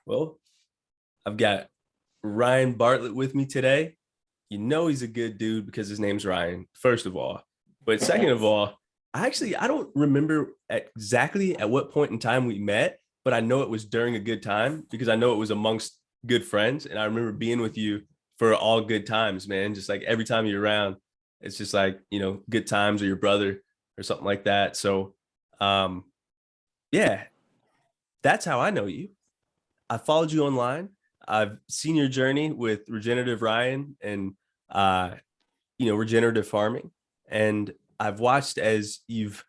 Well, I've got Ryan Bartlett with me today. You know he's a good dude because his name's Ryan, first of all. But second of all, I don't remember exactly at what point in time we met, but I know it was during a good time because I know it was amongst good friends. And I remember being with you for all good times, man. Just like every time you're around, it's just like, good times or your brother or something like that. So, um, yeah, that's how I know you. I followed you online. I've seen your journey with Regenerative Ryan and uh, regenerative farming, and I've watched as you've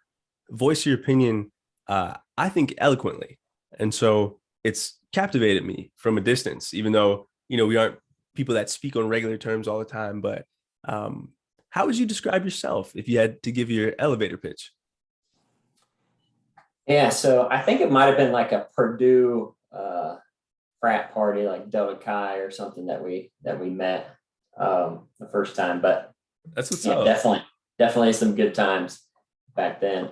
voiced your opinion. I think eloquently, and so it's captivated me from a distance. Even though we aren't people that speak on regular terms all the time, but how would you describe yourself if you had to give your elevator pitch? Yeah, so I think it might have been like a Purdue frat party, like Delta Chi or something that we met the first time. But That's what's yeah, up. definitely some good times back then.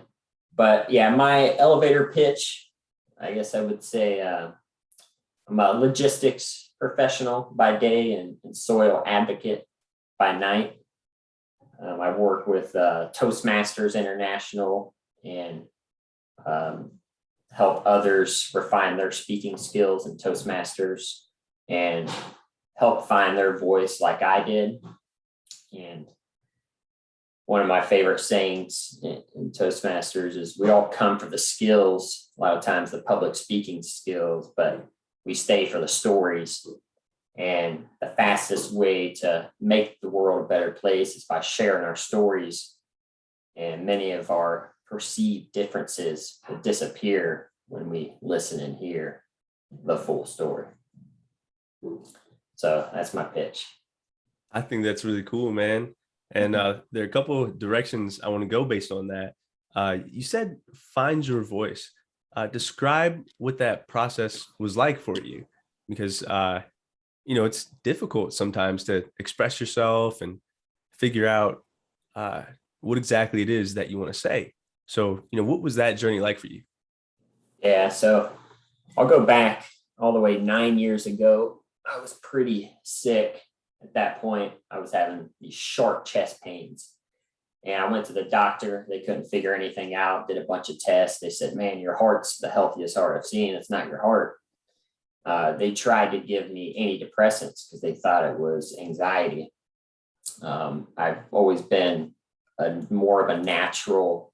But yeah, my elevator pitch, I guess I would say I'm a logistics professional by day and soil advocate by night. I work with Toastmasters International and um, help others refine their speaking skills in Toastmasters and help find their voice like I did. And one of my favorite sayings in Toastmasters is we all come for the skills, a lot of times the public speaking skills, but we stay for the stories. And the fastest way to make the world a better place is by sharing our stories. And many of our perceived differences will disappear when we listen and hear the full story. So that's my pitch. I think that's really cool, man. And there are a couple of directions I want to go based on that. You said find your voice. Describe what that process was like for you, because it's difficult sometimes to express yourself and figure out what exactly it is that you want to say. So, what was that journey like for you? Yeah, so I'll go back all the way 9 years ago. I was pretty sick at that point. I was having these sharp chest pains. And I went to the doctor. They couldn't figure anything out, did a bunch of tests. They said, man, your heart's the healthiest heart I've seen. It's not your heart. They tried to give me antidepressants because they thought it was anxiety. I've always been more of a natural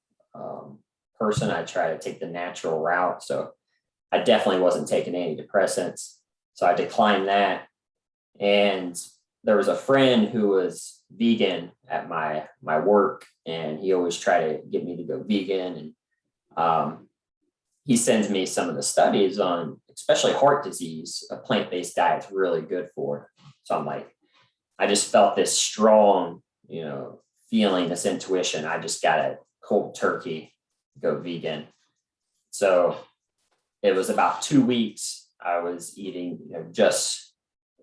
person. I try to take the natural route. So I definitely wasn't taking antidepressants. So I declined that. And there was a friend who was vegan at my work, and he always tried to get me to go vegan. And he sends me some of the studies on, especially heart disease, a plant-based diet is really good for. So I'm like, I just felt this strong, feeling, this intuition. I just got a cold turkey, go vegan. So it was about 2 weeks. I was eating just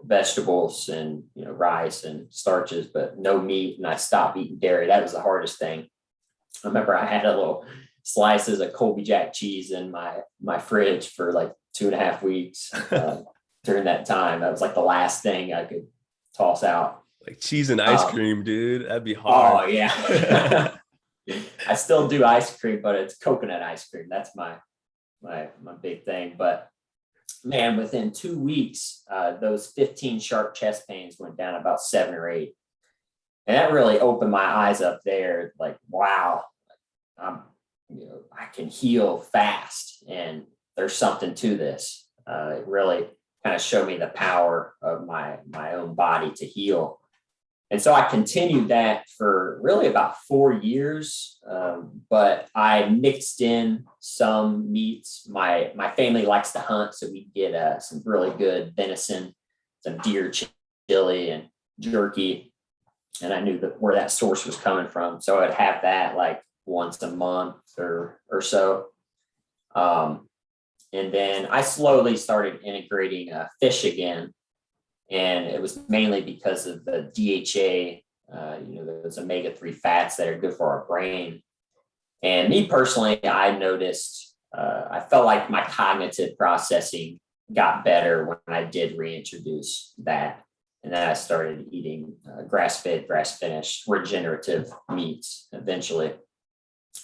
vegetables and rice and starches, but no meat. And I stopped eating dairy. That was the hardest thing. I remember I had a little slices of Colby Jack cheese in my fridge for like 2.5 weeks during that time. That was like the last thing I could toss out. Like cheese and ice cream, dude. That'd be Oh hard. yeah. I still do ice cream, but it's coconut ice cream. That's my big thing. But man, within 2 weeks, those 15 sharp chest pains went down about 7 or 8. And that really opened my eyes up there. Like, wow, I can heal fast, and there's something to this. It really kind of showed me the power of my own body to heal. And so I continued that for really about 4 years, but I mixed in some meats. My family likes to hunt, so we get some really good venison, some deer chili and jerky, and I knew where that source was coming from. So I'd have that like once a month or so. And then I slowly started integrating fish again. And it was mainly because of the DHA, those omega-3 fats that are good for our brain. And me personally, I noticed, I felt like my cognitive processing got better when I did reintroduce that. And then I started eating grass-fed, grass-finished, regenerative meats eventually.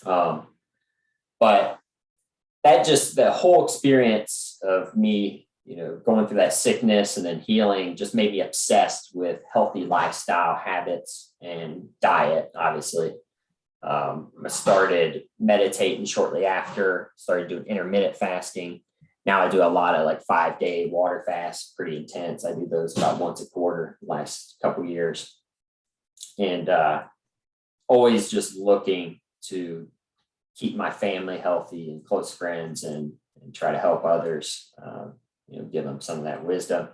But that just, the whole experience of me, going through that sickness and then healing just made me obsessed with healthy lifestyle habits and diet, obviously. I started meditating shortly after, started doing intermittent fasting. Now I do a lot of like 5-day water fasts, pretty intense. I do those about once a quarter the last couple of years. And always just looking to keep my family healthy and close friends and try to help others, give them some of that wisdom.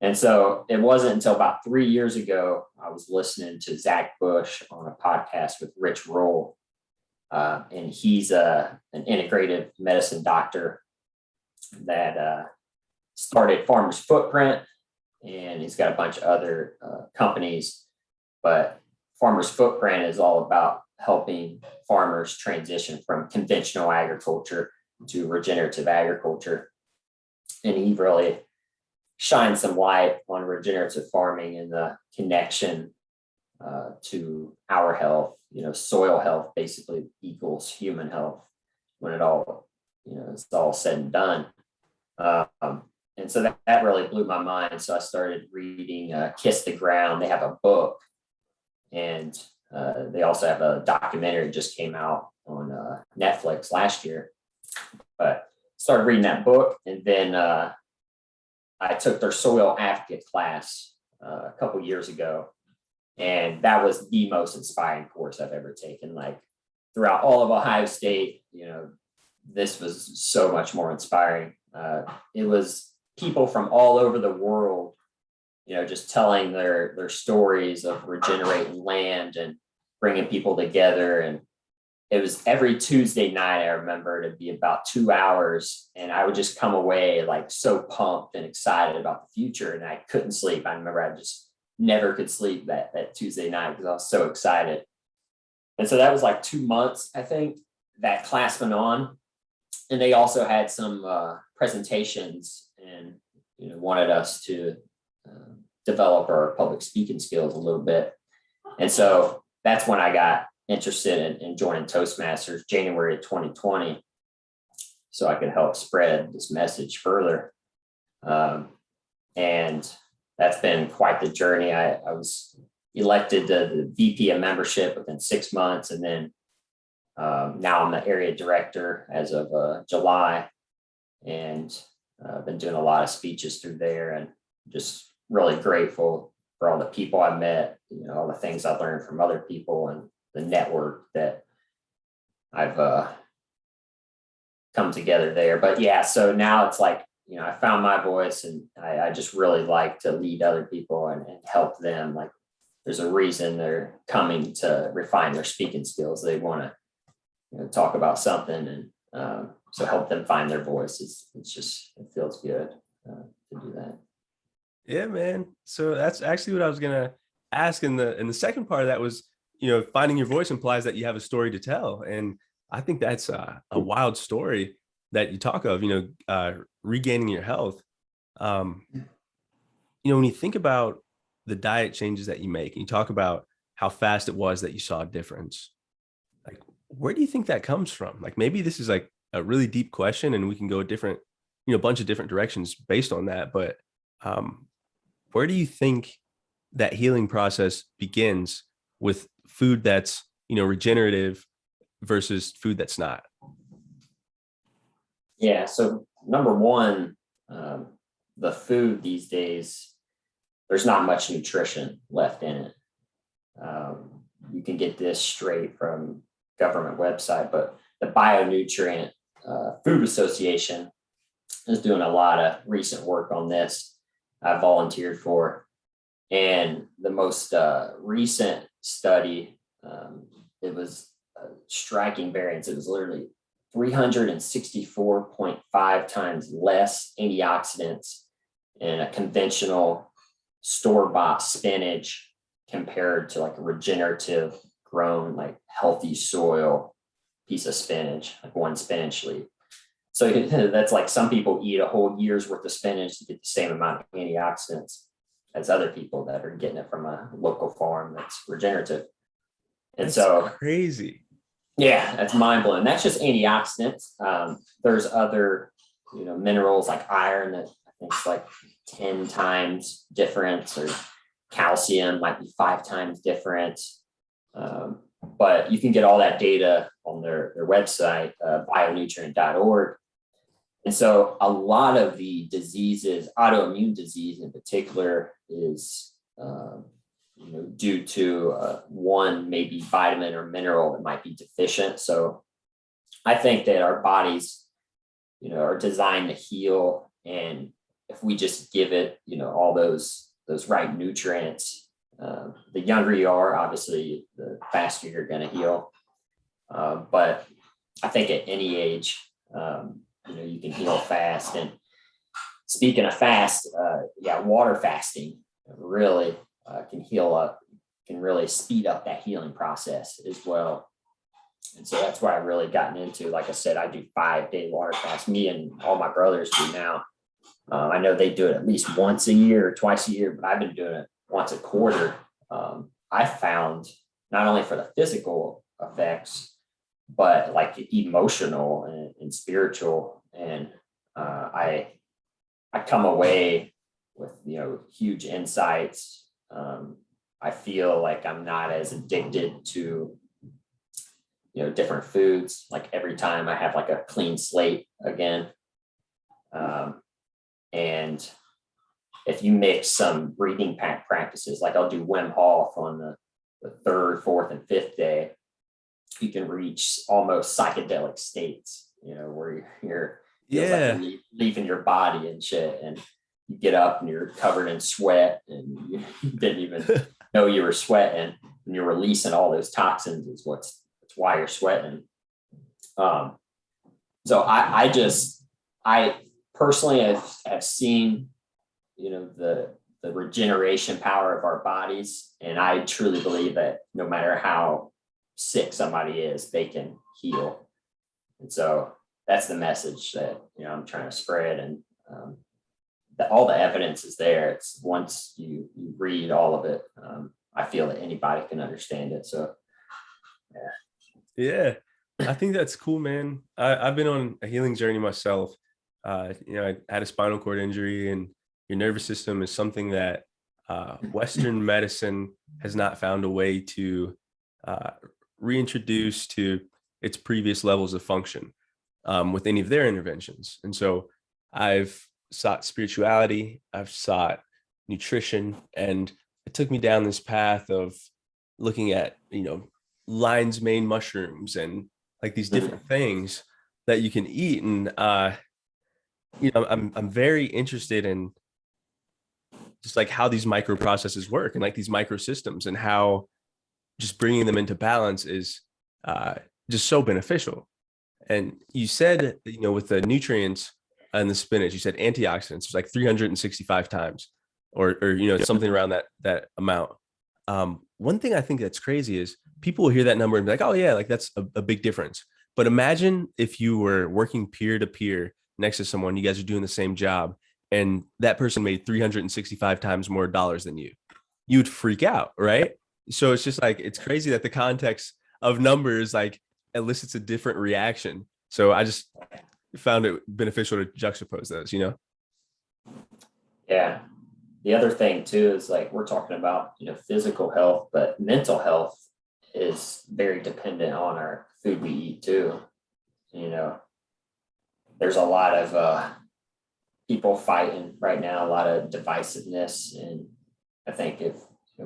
And so it wasn't until about 3 years ago, I was listening to Zach Bush on a podcast with Rich Roll. And he's an integrative medicine doctor that started Farmer's Footprint, and he's got a bunch of other companies. But Farmer's Footprint is all about helping farmers transition from conventional agriculture to regenerative agriculture. And he really shines some light on regenerative farming and the connection to our health. Soil health basically equals human health when it all, it's all said and done. And so that really blew my mind. So I started reading Kiss the Ground. They have a book, and they also have a documentary that just came out on Netflix last year. But started reading that book, and then I took their soil advocate class a couple years ago, and that was the most inspiring course I've ever taken. Like throughout all of Ohio State, this was so much more inspiring. It was people from all over the world, just telling their stories of regenerating land and bringing people together. And it was every Tuesday night. I remember it'd be about 2 hours, and I would just come away like so pumped and excited about the future. And I couldn't sleep. I remember I just never could sleep that Tuesday night because I was so excited. And so that was like 2 months, I think, that class went on. And they also had some presentations and wanted us to develop our public speaking skills a little bit. And so that's when I got interested in joining Toastmasters, January of 2020, so I could help spread this message further. And that's been quite the journey. I was elected to the VP of membership within 6 months, and then now I'm the area director as of July, and I've been doing a lot of speeches through there, and just really grateful for all the people I met, all the things I learned from other people, and the network that I've come together there. But yeah, so now it's like, I found my voice, and I just really like to lead other people and help them. Like there's a reason they're coming to refine their speaking skills. They want to talk about something, and so help them find their voice. It feels good to do that. Yeah, man. So that's actually what I was gonna ask. In the second part of that was, finding your voice implies that you have a story to tell, and I think that's a wild story that you talk of. Regaining your health. When you think about the diet changes that you make, and you talk about how fast it was that you saw a difference, like where do you think that comes from? Like maybe this is like a really deep question, and we can go a different, a bunch of different directions based on that. But where do you think that healing process begins with food that's, regenerative versus food that's not? Yeah. So number one, the food these days, there's not much nutrition left in it. You can get this straight from government website, but the Bionutrient Food Association is doing a lot of recent work on this. I volunteered for, and the most recent study, it was a striking variance. It was literally 364.5 times less antioxidants in a conventional store-bought spinach compared to like a regenerative grown, like healthy soil piece of spinach, like one spinach leaf. So that's like some people eat a whole year's worth of spinach to get the same amount of antioxidants as other people that are getting it from a local farm that's regenerative. And That's so crazy. yeah, that's mind blowing. That's just antioxidants. There's other, minerals like iron that I think is like 10 times different, or calcium might be 5 times different. But you can get all that data on their website, bionutrient.org. And so a lot of the diseases, autoimmune disease in particular, is due to one maybe vitamin or mineral that might be deficient. So I think that our bodies, are designed to heal, and if we just give it, all those right nutrients, the younger you are, obviously, the faster you're going to heal. But I think at any age, you can heal fast. And speaking of fast, water fasting really can heal up, can really speed up that healing process as well. And so that's what I've really gotten into. Like I said, I do 5-day water fast. Me and all my brothers do now. I know they do it at least once a year or twice a year, but I've been doing it once a quarter. I found not only for the physical effects, but like emotional and spiritual. And I come away with, huge insights. I feel like I'm not as addicted to, different foods. Like every time I have like a clean slate again. And if you mix some breathing practices, like I'll do Wim Hof on the 3rd, 4th, and 5th day, you can reach almost psychedelic states, where you're like you're leaving your body and shit, and you get up and you're covered in sweat, and you didn't even know you were sweating, and you're releasing all those toxins. Is that's why you're sweating. So I personally have seen, the regeneration power of our bodies. And I truly believe that no matter how sick somebody is, they can heal. And so that's the message that, I'm trying to spread. And all the evidence is there. It's once you read all of it, I feel that anybody can understand it. So, yeah, I think that's cool, man. I've been on a healing journey myself. I had a spinal cord injury, and your nervous system is something that Western medicine has not found a way to reintroduce to its previous levels of function with any of their interventions. And so I've sought spirituality, I've sought nutrition, and it took me down this path of looking at, lion's mane mushrooms and like these different things that you can eat. And I'm very interested in just like how these microprocesses work and like these microsystems, and how just bringing them into balance is just so beneficial. And you said, with the nutrients and the spinach, you said antioxidants, it's like 365 times or something around that amount. One thing I think that's crazy is people will hear that number and be like, oh yeah, like that's a big difference. But imagine if you were working peer to peer next to someone, you guys are doing the same job, and that person made 365 times more dollars than you. You'd freak out, right? So it's just like, it's crazy that the context of numbers like elicits a different reaction. So I just found it beneficial to juxtapose those, Yeah. The other thing too is like we're talking about, physical health, but mental health is very dependent on our food we eat too. There's a lot of people fighting right now, a lot of divisiveness, and I think if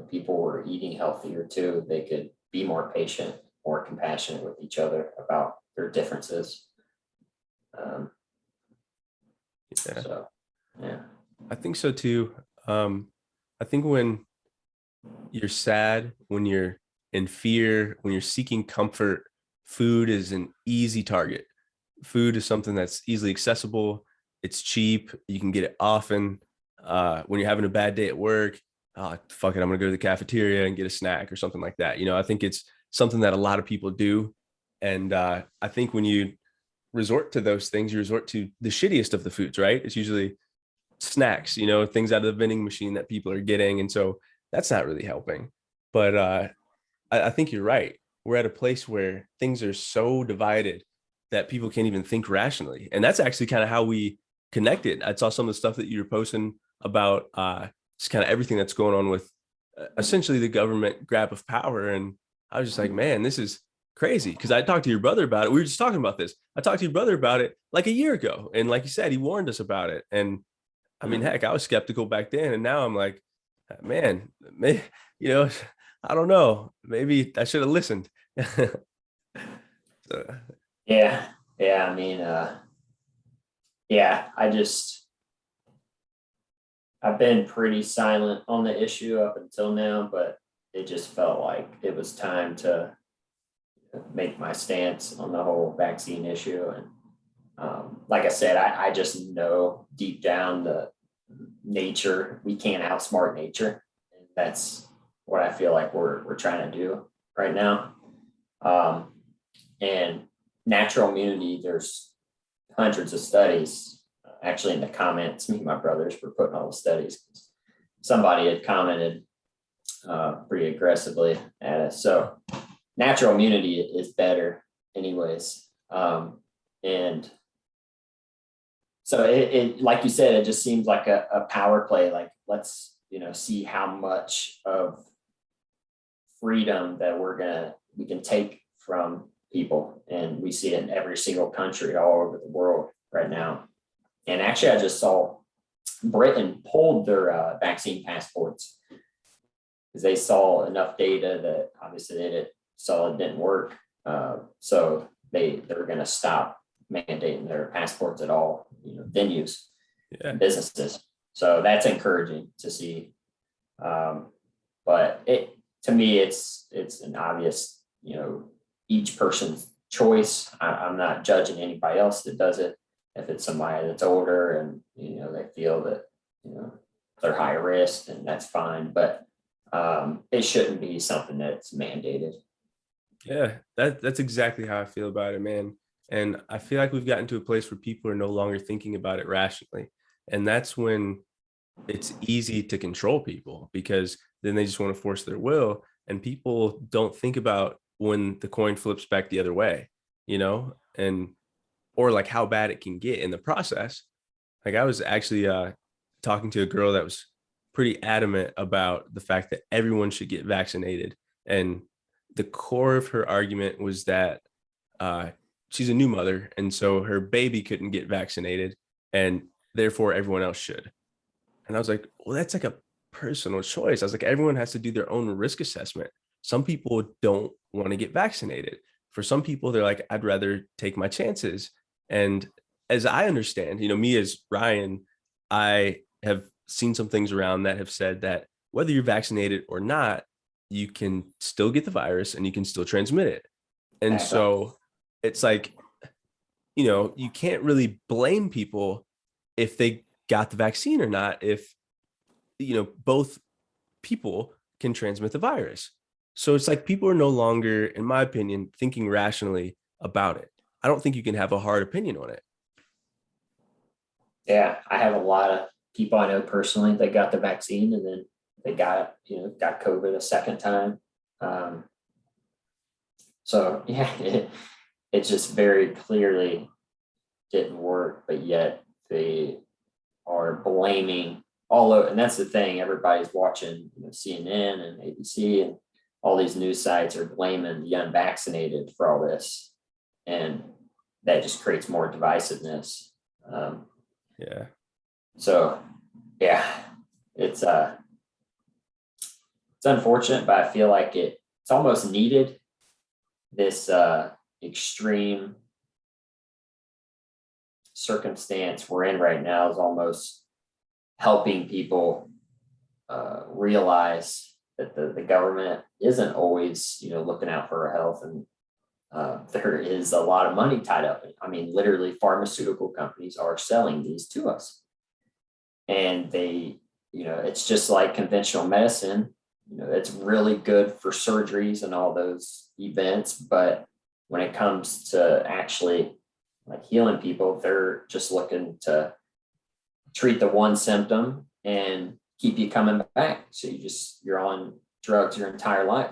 people were eating healthier too, they could be more patient, more compassionate with each other about their differences. So, yeah, I think so too. I think when you're sad, when you're in fear, when you're seeking comfort, food is an easy target. Food is something that's easily accessible. It's cheap. You can get it often. When you're having a bad day at work, fuck it, I'm gonna go to the cafeteria and get a snack or something like that. I think it's something that a lot of people do. And I think when you resort to those things, you resort to the shittiest of the foods, right? It's usually snacks, things out of the vending machine that people are getting. And so that's not really helping. But I think you're right. We're at a place where things are so divided that people can't even think rationally. And that's actually kind of how we connected. I saw some of the stuff that you were posting about just kind of everything that's going on with essentially the government grab of power. And I was just like, man, this is crazy. Because I talked to your brother about it. We were just talking about this. I talked to your brother about it like a year ago. And like you said, he warned us about it. And I mean, heck, I was skeptical back then. And now I'm like, man, I don't know. Maybe I should have listened. So, Yeah. Yeah. I mean, yeah, I've been pretty silent on the issue up until now, but it just felt like it was time to make my stance on the whole vaccine issue. And like I said, I just know deep down the nature, we can't outsmart nature. And that's what I feel like we're trying to do right now. And natural immunity, there's hundreds of studies. Actually, in the comments, me and my brothers were putting all the studies. Somebody had commented pretty aggressively at us. So natural immunity is better anyways. And so it like you said, it just seems like a power play. Like, let's, see how much of freedom that we can take from people. And we see it in every single country all over the world right now. And actually, I just saw Britain pulled their vaccine passports because they saw enough data that obviously saw it didn't work. So they're going to stop mandating their passports at all, venues, businesses. So that's encouraging to see. But to me, it's an obvious, each person's choice. I'm not judging anybody else that does it. If it's somebody that's older and, they feel that, they're high risk, then that's fine. But it shouldn't be something that's mandated. Yeah, that's exactly how I feel about it, man. And I feel like we've gotten to a place where people are no longer thinking about it rationally. And that's when it's easy to control people, because then they just want to force their will. And people don't think about when the coin flips back the other way, and or like how bad it can get in the process. Like, I was actually talking to a girl that was pretty adamant about the fact that everyone should get vaccinated. And the core of her argument was that she's a new mother, and so her baby couldn't get vaccinated, and therefore everyone else should. And I was like, well, that's like a personal choice. I was like, everyone has to do their own risk assessment. Some people don't want to get vaccinated. For some people, they're like, I'd rather take my chances. And as I understand, me as Ryan, I have seen some things around that have said that whether you're vaccinated or not, you can still get the virus and you can still transmit it. And so it's like, you can't really blame people if they got the vaccine or not, if, both people can transmit the virus. So it's like people are no longer, in my opinion, thinking rationally about it. I don't think you can have a hard opinion on it. Yeah, I have a lot of people I know personally that got the vaccine and then they got COVID a second time. So yeah, it just very clearly didn't work, but yet they are blaming all over. And that's the thing, everybody's watching CNN and ABC and all these news sites are blaming the unvaccinated for all this. And that just creates more divisiveness. Yeah. So yeah, it's unfortunate, but I feel like it's almost needed. This extreme circumstance we're in right now is almost helping people realize that the government isn't always, looking out for our health, and there is a lot of money tied up. I mean, literally, pharmaceutical companies are selling these to us, and they, it's just like conventional medicine. It's really good for surgeries and all those events, but when it comes to actually like healing people, they're just looking to treat the one symptom and keep you coming back. So you're on drugs your entire life.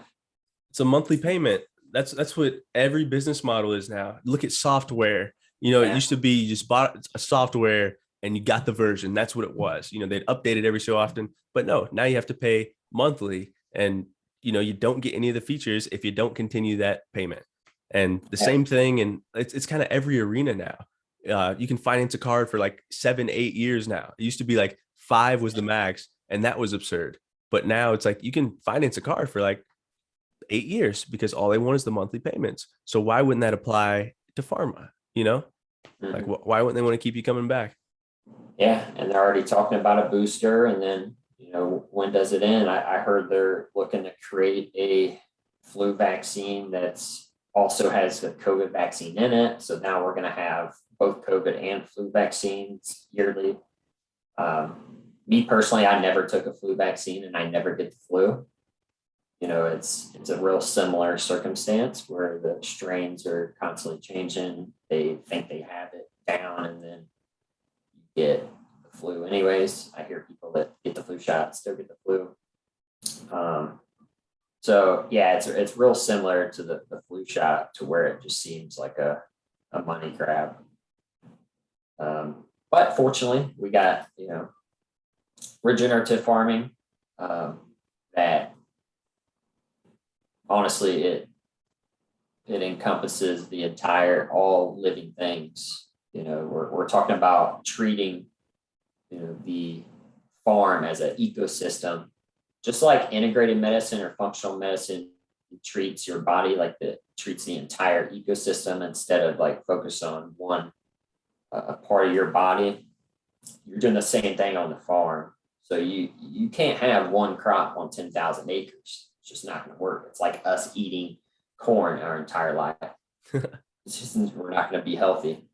It's a monthly payment. That's what every business model is now. Look at software. It used to be you just bought a software and you got the version. That's what it was. They'd update it every so often, but no, now you have to pay monthly, and you don't get any of the features if you don't continue that payment. And the same thing, and it's kind of every arena now. You can finance a car for like 7-8 years now. It used to be like 5 was the max, and that was absurd. But now it's like you can finance a car for like 8 years because all they want is the monthly payments. So why wouldn't that apply to pharma? Like why wouldn't they want to keep you coming back? Yeah, and they're already talking about a booster, and then when does it end? I heard they're looking to create a flu vaccine that's also has the COVID vaccine in it. So now we're going to have both COVID and flu vaccines yearly. Me personally, I never took a flu vaccine and I never get the flu. It's a real similar circumstance where the strains are constantly changing. They think they have it down, and then you get the flu anyways. I hear people that get the flu shot still get the flu. So yeah, it's real similar to the flu shot, to where it just seems like a money grab. But fortunately, we got regenerative farming that honestly it encompasses the entire all living things. We're talking about treating the farm as an ecosystem, just like integrated medicine or functional medicine treats your body, like treats the entire ecosystem instead of like focus on one a part of your body. You're doing the same thing on the farm. So you can't have one crop on 10,000 acres. It's just not going to work. It's like us eating corn our entire life. We're not going to be healthy.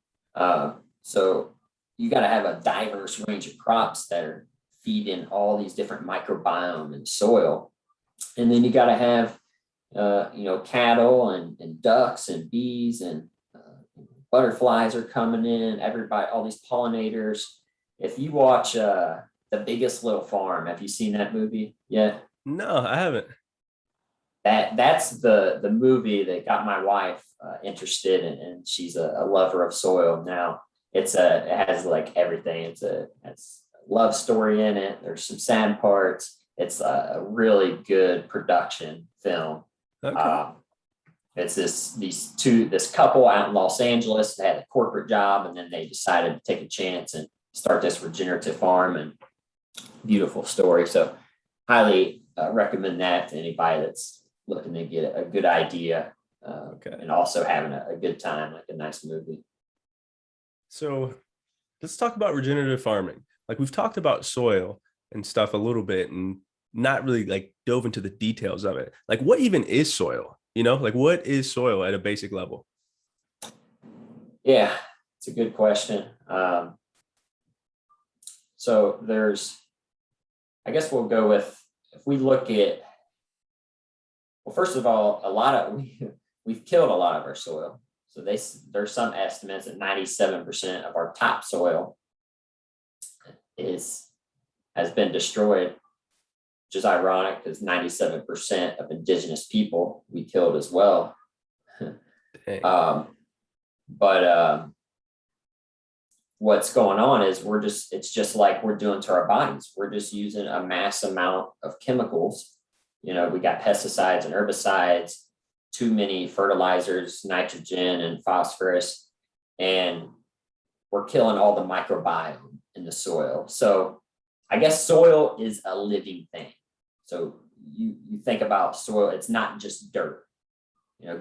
So you got to have a diverse range of crops that are feeding all these different microbiome and soil. And then you got to have, cattle and ducks and bees and butterflies are coming in, everybody, all these pollinators. If you watch The Biggest Little Farm, have you seen that movie yet? No, I haven't. That's the movie that got my wife interested in, and she's a lover of soil now. It has like everything. It's a love story in it. There's some sad parts. It's a really good production film. Okay. It's this couple out in Los Angeles. They had a corporate job, and then they decided to take a chance and start this regenerative farm. And beautiful story. So highly recommend that to anybody that's looking to get a good idea and also having a good time, like a nice movie. So let's talk about regenerative farming. Like we've talked about soil and stuff a little bit and not really like dove into the details of it. Like what even is soil? Like what is soil at a basic level? Yeah, it's a good question. So I guess we'll go with, if we look at, well, first of all, we've killed a lot of our soil. So there's some estimates that 97% of our topsoil has been destroyed, which is ironic because 97% of indigenous people we killed as well. But what's going on is it's just like we're doing to our bodies. We're just using a mass amount of chemicals. We got pesticides and herbicides, too many fertilizers, nitrogen and phosphorus, and we're killing all the microbiome in the soil. So I guess soil is a living thing. So you think about soil, it's not just dirt.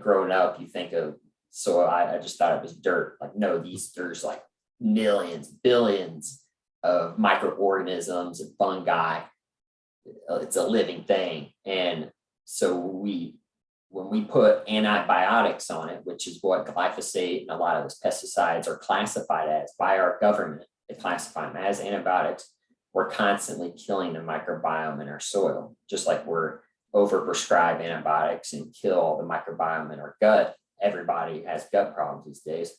Growing up, you think of soil, I just thought it was dirt. Like, no, there's like millions, billions of microorganisms and fungi. It's a living thing. And so when we put antibiotics on it, which is what glyphosate and a lot of those pesticides are classified as by our government, they classify them as antibiotics. We're constantly killing the microbiome in our soil, just like we're overprescribe antibiotics and kill all the microbiome in our gut. Everybody has gut problems these days.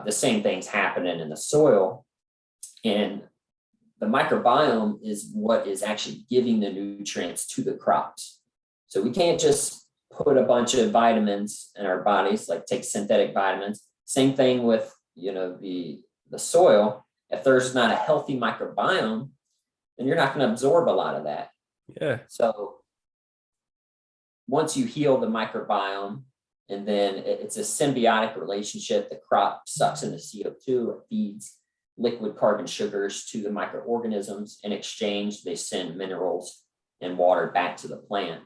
the same thing's happening in the soil. And the microbiome is what is actually giving the nutrients to the crops. So we can't just put a bunch of vitamins in our bodies, like take synthetic vitamins. Same thing with, the soil. If there's not a healthy microbiome, then you're not going to absorb a lot of that. Yeah. So once you heal the microbiome, and then it's a symbiotic relationship, the crop sucks in the CO2, it feeds liquid carbon sugars to the microorganisms. In exchange, they send minerals and water back to the plant.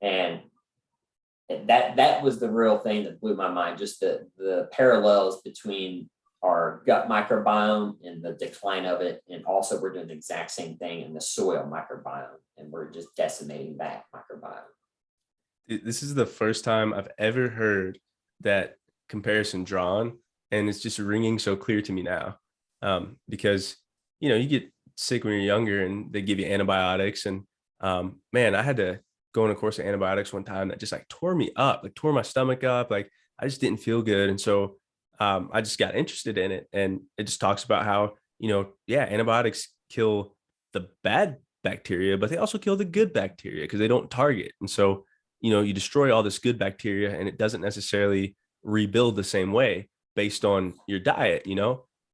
And that was the real thing that blew my mind, just the parallels between our gut microbiome and the decline of it. And also we're doing the exact same thing in the soil microbiome, and we're just decimating that microbiome. This is the first time I've ever heard that comparison drawn, and it's just ringing so clear to me now. Because, you get sick when you're younger and they give you antibiotics, and man, I had to go on a course of antibiotics one time that just like tore me up, like tore my stomach up. Like I just didn't feel good. And so I just got interested in it, and it just talks about how, antibiotics kill the bad bacteria, but they also kill the good bacteria because they don't target. And so, you destroy all this good bacteria, and it doesn't necessarily rebuild the same way based on your diet,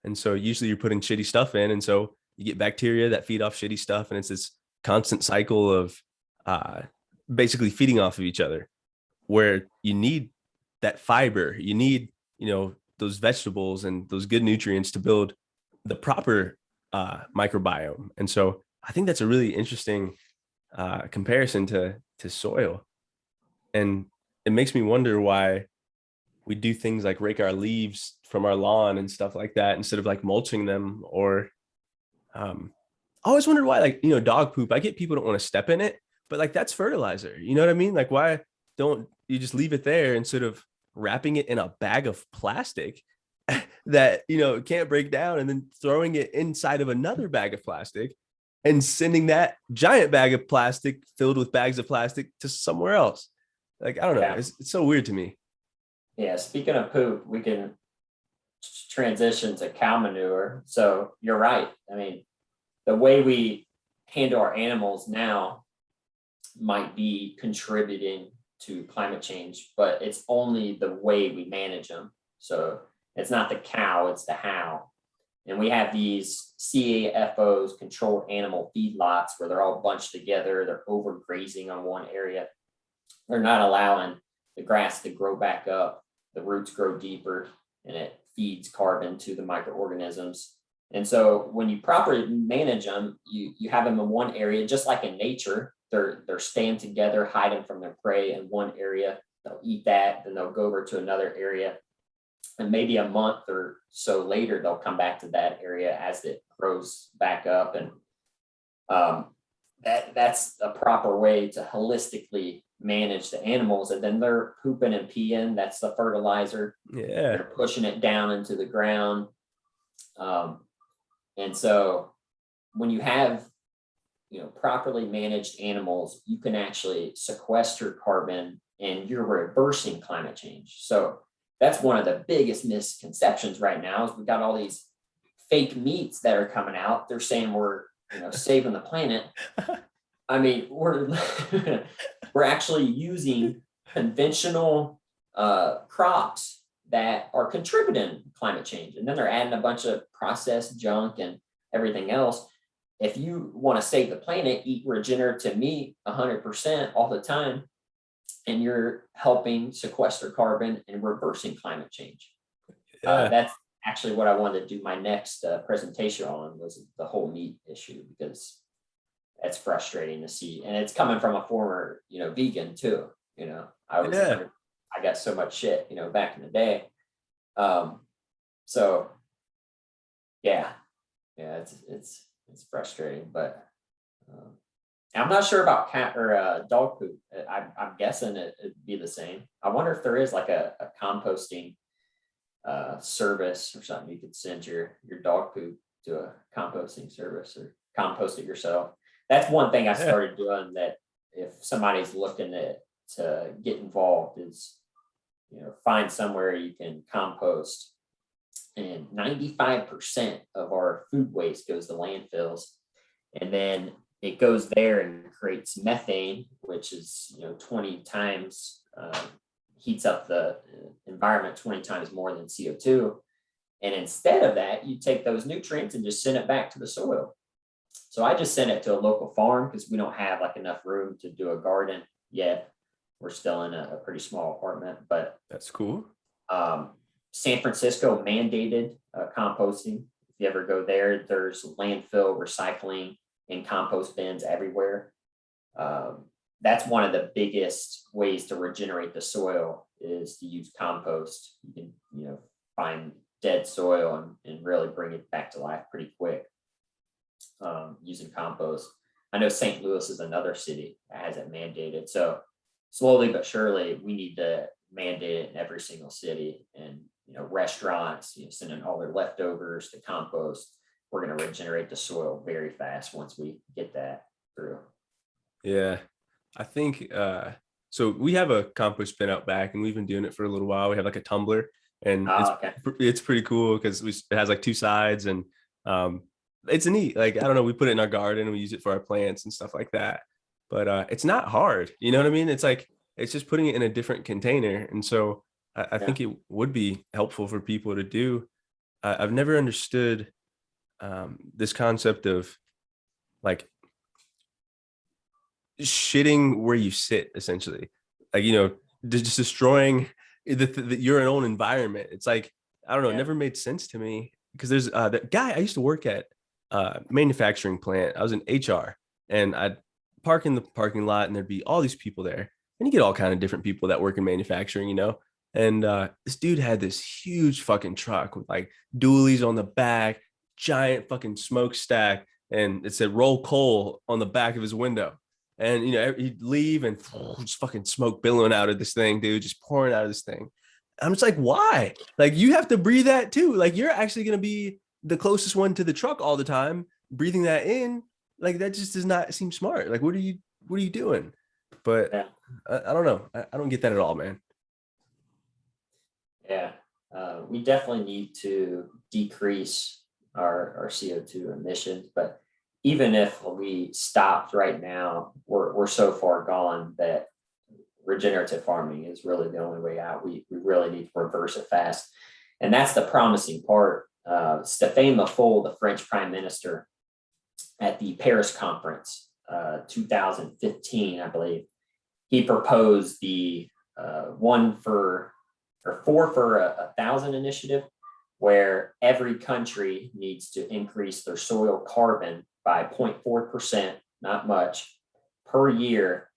And so usually you're putting shitty stuff in. And so you get bacteria that feed off shitty stuff. And it's this constant cycle of basically feeding off of each other, where you need that fiber, you need, those vegetables and those good nutrients to build the proper microbiome. And so I think that's a really interesting comparison to soil. And it makes me wonder why we do things like rake our leaves from our lawn and stuff like that instead of like mulching them. Or I always wondered why, like, dog poop, I get people don't want to step in it, but like that's fertilizer. You know what I mean? Like, why don't you just leave it there instead of wrapping it in a bag of plastic that, can't break down, and then throwing it inside of another bag of plastic and sending that giant bag of plastic filled with bags of plastic to somewhere else? Like, I don't know. Yeah. It's so weird to me. Yeah. Speaking of poop, we can transition to cow manure. So you're right. I mean, the way we handle our animals now might be contributing to climate change, but it's only the way we manage them. So it's not the cow, it's the how. And we have these CAFOs, controlled animal feedlots, where they're all bunched together. They're overgrazing on one area. They're not allowing the grass to grow back up. The roots grow deeper, and it feeds carbon to the microorganisms. And so when you properly manage them, you have them in one area, just like in nature. They're staying together, hiding from their prey in one area. They'll eat that, then they'll go over to another area. And maybe a month or so later, they'll come back to that area as it grows back up. And that's a proper way to holistically manage the animals. And then they're pooping and peeing. That's the fertilizer. Yeah. They're pushing it down into the ground. And so when you have, properly managed animals, you can actually sequester carbon, and you're reversing climate change. So that's one of the biggest misconceptions right now, is we've got all these fake meats that are coming out. They're saying we're, saving the planet. I mean, we're actually using conventional crops that are contributing to climate change. And then they're adding a bunch of processed junk and everything else. If you want to save the planet, eat regenerative meat 100% all the time, and you're helping sequester carbon and reversing climate change. Yeah. That's actually what I wanted to do my next presentation on, was the whole meat issue, because that's frustrating to see. And it's coming from a former, vegan too. I got so much shit, back in the day. So yeah, it's frustrating, but I'm not sure about cat or dog poop. I'm guessing it'd be the same. I wonder if there is like a composting service or something. You could send your dog poop to a composting service, or compost it yourself. That's one thing I started doing, that if somebody's looking to get involved, is find somewhere you can compost. And 95% of our food waste goes to landfills. And then it goes there and creates methane, which is 20 times heats up the environment 20 times more than CO2. And instead of that, you take those nutrients and just send it back to the soil. So I just sent it to a local farm because we don't have like enough room to do a garden yet. We're still in a pretty small apartment, but That's cool. San Francisco mandated composting. If you ever go there, there's landfill recycling and compost bins everywhere. That's one of the biggest ways to regenerate the soil is to use compost. You can, find dead soil and really bring it back to life pretty quick using compost. I know St. Louis is another city that has it mandated. So slowly but surely, we need to mandate it in every single city. And restaurants, sending all their leftovers to compost. We're going to regenerate the soil very fast once we get that through. Yeah, I think so. We have a compost bin out back, and we've been doing it for a little while. We have like a tumbler, and it's pretty cool because it has like two sides, and it's neat. Like, I don't know, we put it in our garden and we use it for our plants and stuff like that. But it's not hard. You know what I mean? It's like it's just putting it in a different container, and so I think it would be helpful for people to do. I've never understood this concept of like shitting where you sit, essentially, like just destroying your own environment. It's like, I don't know, it never made sense to me because there's that guy I used to work at manufacturing plant. I was in HR, and I'd park in the parking lot, and there'd be all these people there, and you get all kind of different people that work in manufacturing, and this dude had this huge fucking truck with like dualies on the back, giant fucking smokestack, and it said roll coal on the back of his window. And he'd leave and just fucking smoke billowing out of this thing, dude, just pouring out of this thing. I'm just like, why? Like, you have to breathe that too. Like, you're actually going to be the closest one to the truck all the time, breathing that in. Like, that just does not seem smart. Like, what are you doing? But I don't know. I don't get that at all, man. Yeah, we definitely need to decrease our CO2 emissions, but even if we stopped right now, we're so far gone that regenerative farming is really the only way out. We really need to reverse it fast. And that's the promising part. Stéphane Le Foll, the French prime minister, at the Paris conference, 2015, I believe, he proposed the 4 for 1,000 initiative, where every country needs to increase their soil carbon by 0.4%, not much, per year.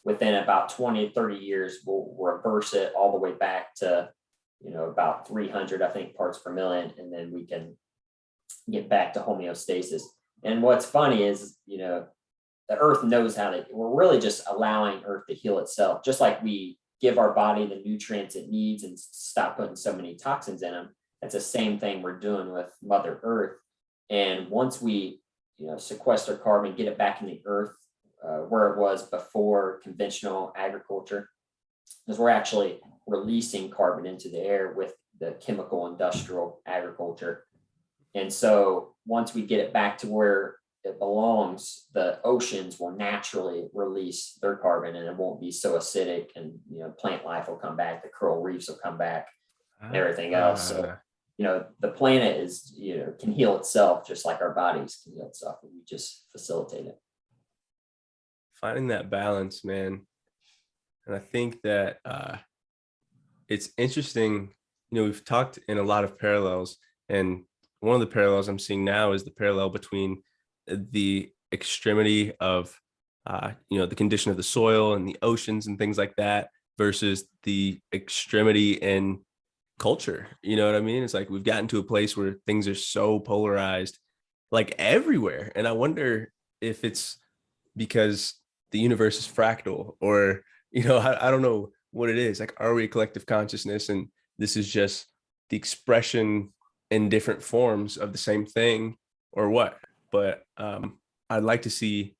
Within about 20 to 30 years, we'll reverse it all the way back to, about 300, I think, parts per million, and then we can get back to homeostasis. And what's funny is, the earth knows how to, we're really just allowing earth to heal itself, just like we give our body the nutrients it needs and stop putting so many toxins in them. That's the same thing we're doing with Mother Earth. And once we, sequester carbon, get it back in the earth where it was before conventional agriculture, because we're actually releasing carbon into the air with the chemical industrial agriculture. And so once we get it back to where it belongs, the oceans will naturally release their carbon, and it won't be so acidic, and plant life will come back, the coral reefs will come back, and everything else. So the planet is can heal itself just like our bodies can heal itself, and we just facilitate it. Finding that balance, man. And I think that it's interesting. We've talked in a lot of parallels, and one of the parallels I'm seeing now is the parallel between the extremity of the condition of the soil and the oceans and things like that versus the extremity in culture. You know what I mean? It's like we've gotten to a place where things are so polarized, like everywhere. And I wonder if it's because the universe is fractal, or I don't know what it is. Like, are we a collective consciousness, and this is just the expression in different forms of the same thing, or what? But I'd like to see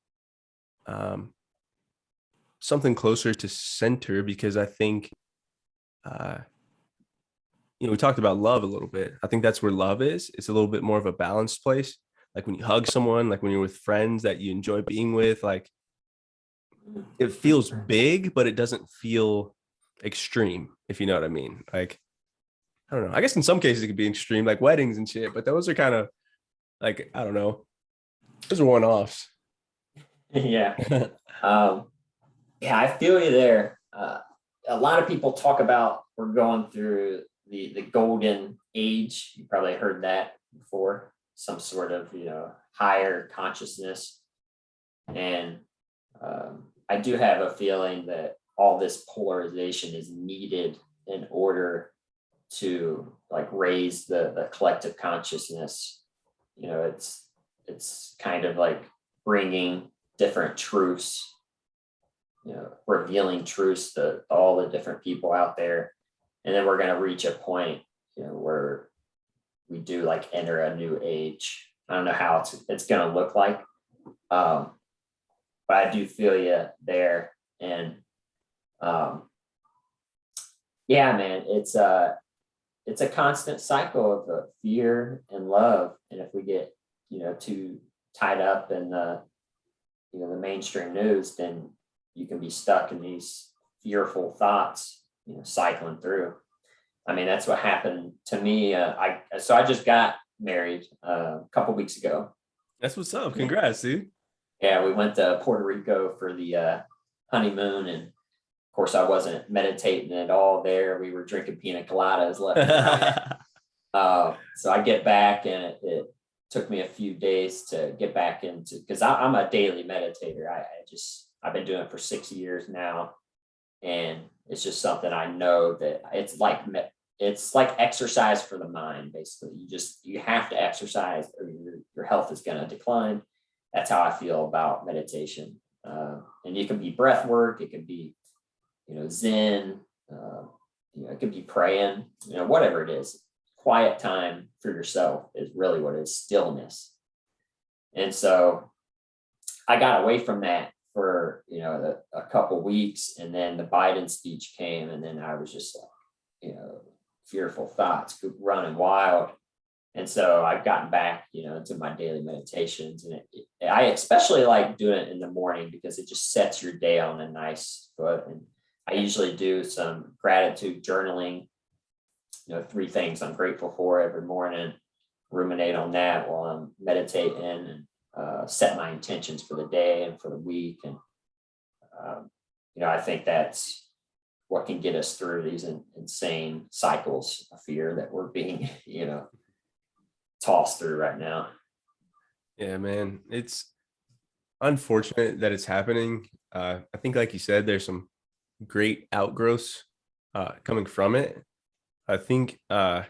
something closer to center, because I think we talked about love a little bit. I think that's where love is. It's a little bit more of a balanced place. Like when you hug someone, like when you're with friends that you enjoy being with, like it feels big, but it doesn't feel extreme, if you know what I mean. Like, I don't know. I guess in some cases it could be extreme, like weddings and shit, but those are kind of like, I don't know. Those are one-offs. Yeah. Yeah, I feel you there. A lot of people talk about we're going through the golden age. You probably heard that before, some sort of, higher consciousness. And I do have a feeling that all this polarization is needed in order to like raise the collective consciousness. It's kind of like bringing different truths, revealing truths to all the different people out there. And then we're going to reach a point, where we do like enter a new age. I don't know how it's going to look like. But I do feel you there. And yeah, man, it's a constant cycle of fear and love. And if we get, too tied up in the mainstream news, then you can be stuck in these fearful thoughts, cycling through. I mean, that's what happened to me. I just got married a couple weeks ago. That's what's up. Congrats, dude. Yeah, we went to Puerto Rico for the honeymoon, and of course, I wasn't meditating at all there. We were drinking pina coladas left and right. So I get back, and it took me a few days to get back into, because I'm a daily meditator. I've been doing it for 6 years now, and it's just something I know that it's like exercise for the mind. Basically, you have to exercise, or your health is going to decline. That's how I feel about meditation. And it can be breath work, it can be, Zen, it could be praying, whatever it is. Quiet time for yourself is really what it is, stillness. And so I got away from that for, a couple weeks, and then the Biden speech came, and then I was just like, fearful thoughts running wild. And so I've gotten back, into my daily meditations, and I especially like doing it in the morning because it just sets your day on a nice foot. And I usually do some gratitude journaling, 3 things I'm grateful for every morning, ruminate on that while I'm meditating, and set my intentions for the day and for the week. And, I think that's what can get us through these insane cycles of fear that we're being, tossed through right now. Yeah, man, it's unfortunate that it's happening. I think, like you said, there's some great outgrowths coming from it. I think I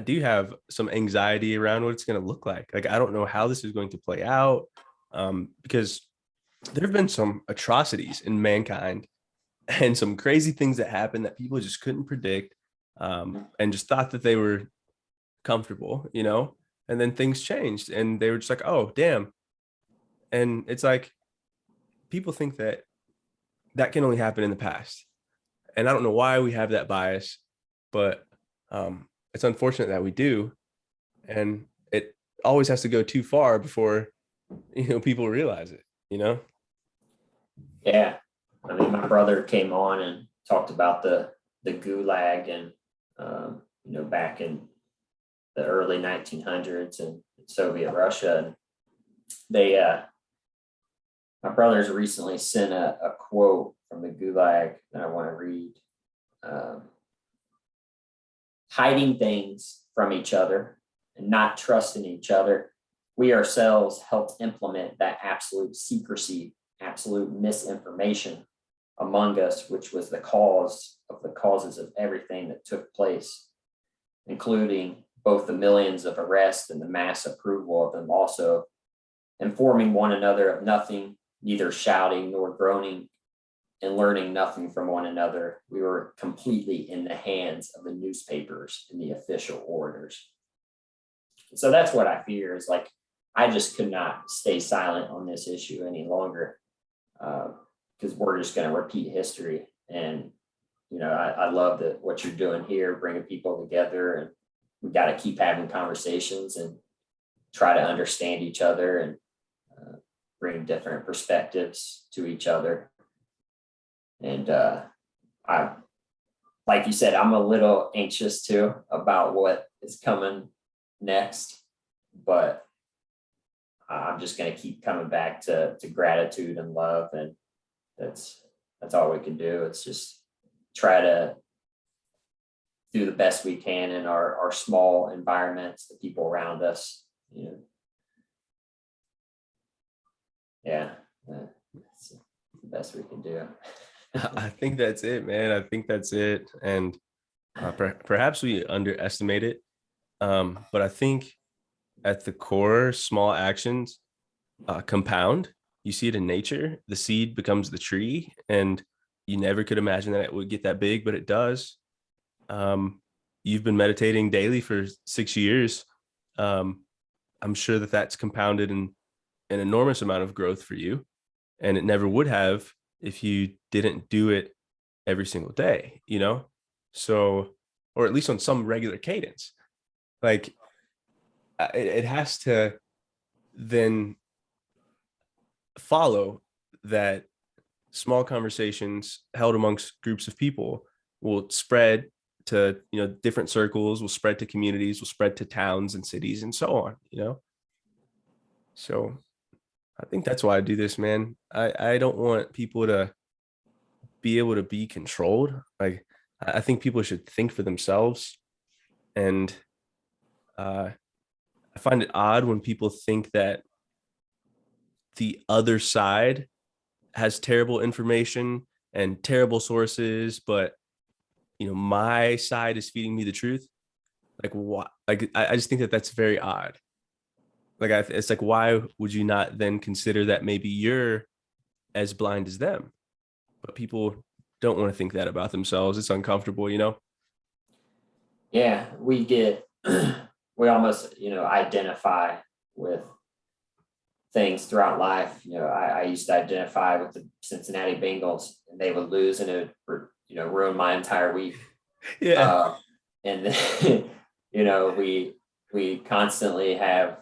do have some anxiety around what it's going to look like. Like, I don't know how this is going to play out, because there have been some atrocities in mankind and some crazy things that happened that people just couldn't predict, and just thought that they were comfortable, and then things changed and they were just like, oh, damn. And it's like, people think that can only happen in the past. And I don't know why we have that bias, but it's unfortunate that we do. And it always has to go too far before, people realize it, Yeah. I mean, my brother came on and talked about the gulag, and, back in the early 1900s in Soviet Russia. And my brothers recently sent a quote from the gulag that I want to read. Hiding things from each other and not trusting each other, we ourselves helped implement that absolute secrecy, absolute misinformation among us, which was the cause of the causes of everything that took place, including both the millions of arrests and the mass approval of them, also informing one another of nothing, neither shouting nor groaning, and learning nothing from one another. We were completely in the hands of the newspapers and the official orders. So that's what I fear, is like, I just could not stay silent on this issue any longer, because we're just going to repeat history. And, I love that what you're doing here, bringing people together, and we got to keep having conversations and try to understand each other and bring different perspectives to each other. And I, like you said, I'm a little anxious too about what is coming next, but I'm just going to keep coming back to gratitude and love. And that's all we can do. It's just try to do the best we can in our small environments, the people around us, Yeah, that's the best we can do. I think that's it, man. I think that's it. And perhaps we underestimate it. But I think at the core, small actions compound. You see it in nature. The seed becomes the tree, and you never could imagine that it would get that big, but it does. You've been meditating daily for 6 years. I'm sure that that's compounded in an enormous amount of growth for you, and it never would have if you didn't do it every single day, so, or at least on some regular cadence. Like it has to then follow that small conversations held amongst groups of people will spread to different circles, will spread to communities, will spread to towns and cities and so on. So I think that's why I do this, man. I don't want people to be able to be controlled. Like, I think people should think for themselves. And I find it odd when people think that the other side has terrible information and terrible sources, but my side is feeding me the truth. Like, what? Like, I just think that that's very odd. Like, it's like, why would you not then consider that maybe you're as blind as them? But people don't want to think that about themselves. It's uncomfortable, Yeah, we get, we almost, identify with things throughout life. I used to identify with the Cincinnati Bengals, and they would lose, and it would, ruin my entire week. Yeah. And then, we constantly have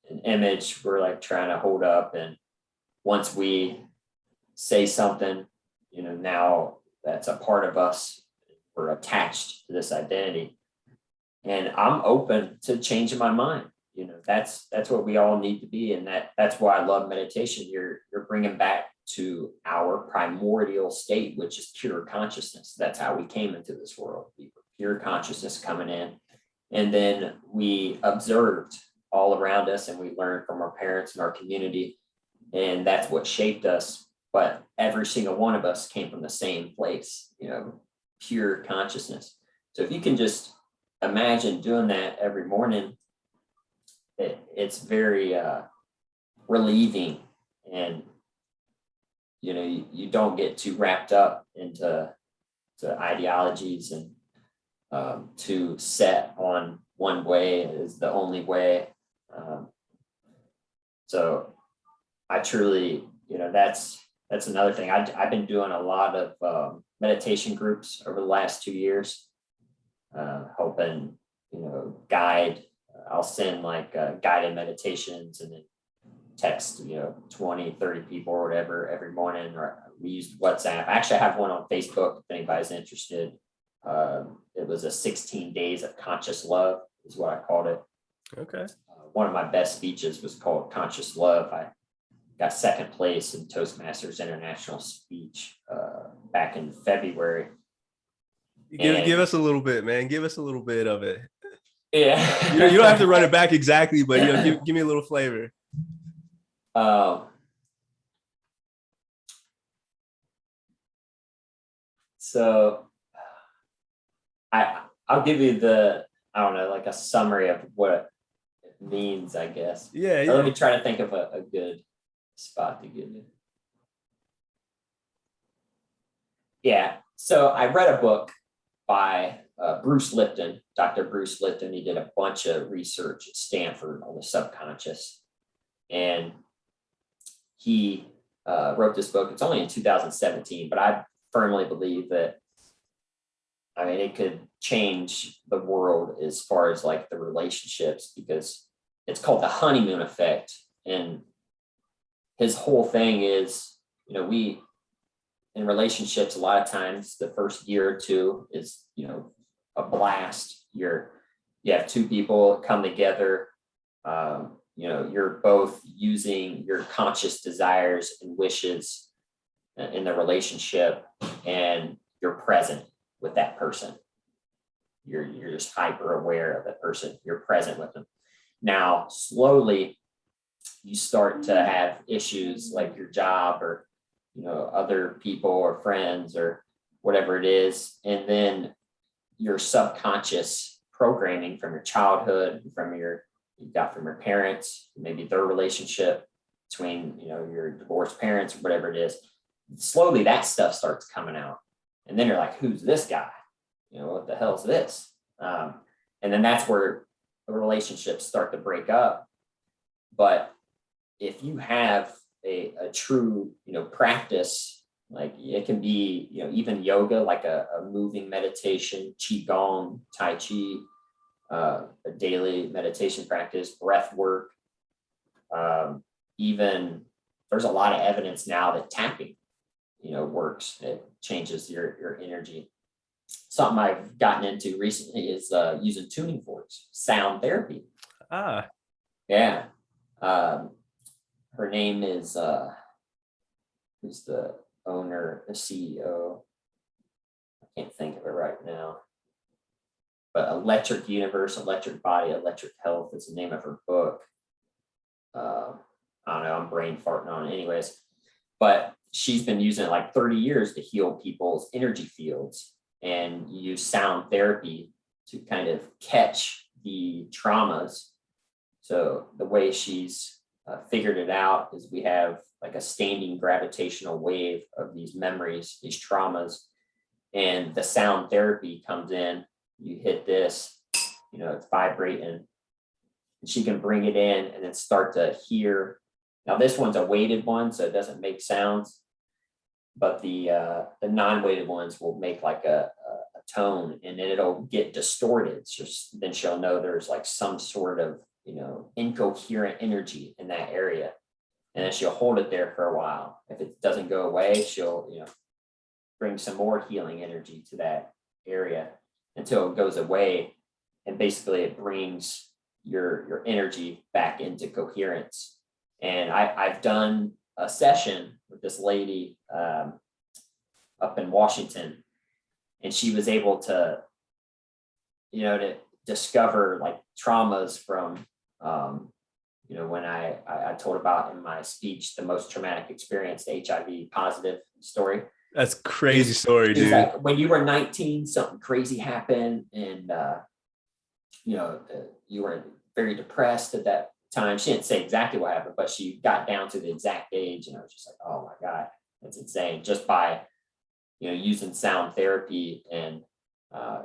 an image we're like trying to hold up, and once we say something, now that's a part of us. We're attached to this identity, and I'm open to changing my mind. That's what we all need to be, and that's why I love meditation. You're bringing back to our primordial state, which is pure consciousness. That's how we came into this world. We were pure consciousness coming in, and then we observed all around us, and we learned from our parents and our community, and that's what shaped us. But every single one of us came from the same place, pure consciousness. So if you can just imagine doing that every morning, it's very relieving, and you don't get too wrapped up into ideologies and too set on one way is the only way. So I truly, that's another thing. I've been doing a lot of meditation groups over the last 2 years, helping guide. I'll send like guided meditations, and then text 20, 30 people or whatever every morning. Or we used WhatsApp. I actually have one on Facebook if anybody's interested. It was a 16 days of conscious love is what I called it. Okay. One of my best speeches was called Conscious Love. I got second place in Toastmasters International Speech back in February. Give us a little bit, man. Give us a little bit of it. Yeah. You don't have to run it back exactly, but give me a little flavor. So I'll give you like a summary of what it means, I guess. Yeah. Let me try to think of a good spot to give you. Yeah. So I read a book by Bruce Lipton, Dr. Bruce Lipton. He did a bunch of research at Stanford on the subconscious. And he wrote this book. It's only in 2017, but I firmly believe that I mean, it could change the world as far as like the relationships, because it's called the honeymoon effect. And his whole thing is, we in relationships, a lot of times the first year or two is, a blast. You have two people come together. You're both using your conscious desires and wishes in the relationship, and you're present with that person. You're just hyper aware of that person. You're present with them. Now, slowly, you start to have issues like your job or, other people or friends or whatever it is. And then your subconscious programming from your childhood, you got from your parents, maybe their relationship between, your divorced parents or whatever it is. Slowly that stuff starts coming out. And then you're like, who's this guy? What the hell is this? And then that's where the relationships start to break up. But if you have a true, practice, like it can be, even yoga, like a moving meditation, qigong, tai chi, a daily meditation practice, breath work. Even there's a lot of evidence now that tapping, works. It changes your energy. Something I've gotten into recently is using tuning forks, sound therapy. Yeah. Her name is who's the owner, the CEO? I can't think of it right now. But Electric Universe, Electric Body, Electric Health is the name of her book. I don't know, I'm brain farting on it anyways. But she's been using it like 30 years to heal people's energy fields, and use sound therapy to kind of catch the traumas. So the way she's figured it out is we have like a standing gravitational wave of these memories, these traumas, and the sound therapy comes in. You hit this, it's vibrating, and she can bring it in and then start to hear. Now this one's a weighted one, so it doesn't make sounds, but the non-weighted ones will make like a tone, and then it'll get distorted. Then she'll know there's like some sort of, incoherent energy in that area. And then she'll hold it there for a while. If it doesn't go away, she'll, bring some more healing energy to that area until it goes away. And basically it brings your energy back into coherence. And I've done a session with this lady up in Washington, and she was able to, to discover like traumas from, when I told about in my speech, the most traumatic experience, the HIV positive story. That's crazy story, dude. Like, when you were 19, something crazy happened, and you were very depressed at that time. She didn't say exactly what happened, but she got down to the exact age, and I was just like, oh my God, that's insane. Just by, using sound therapy. And,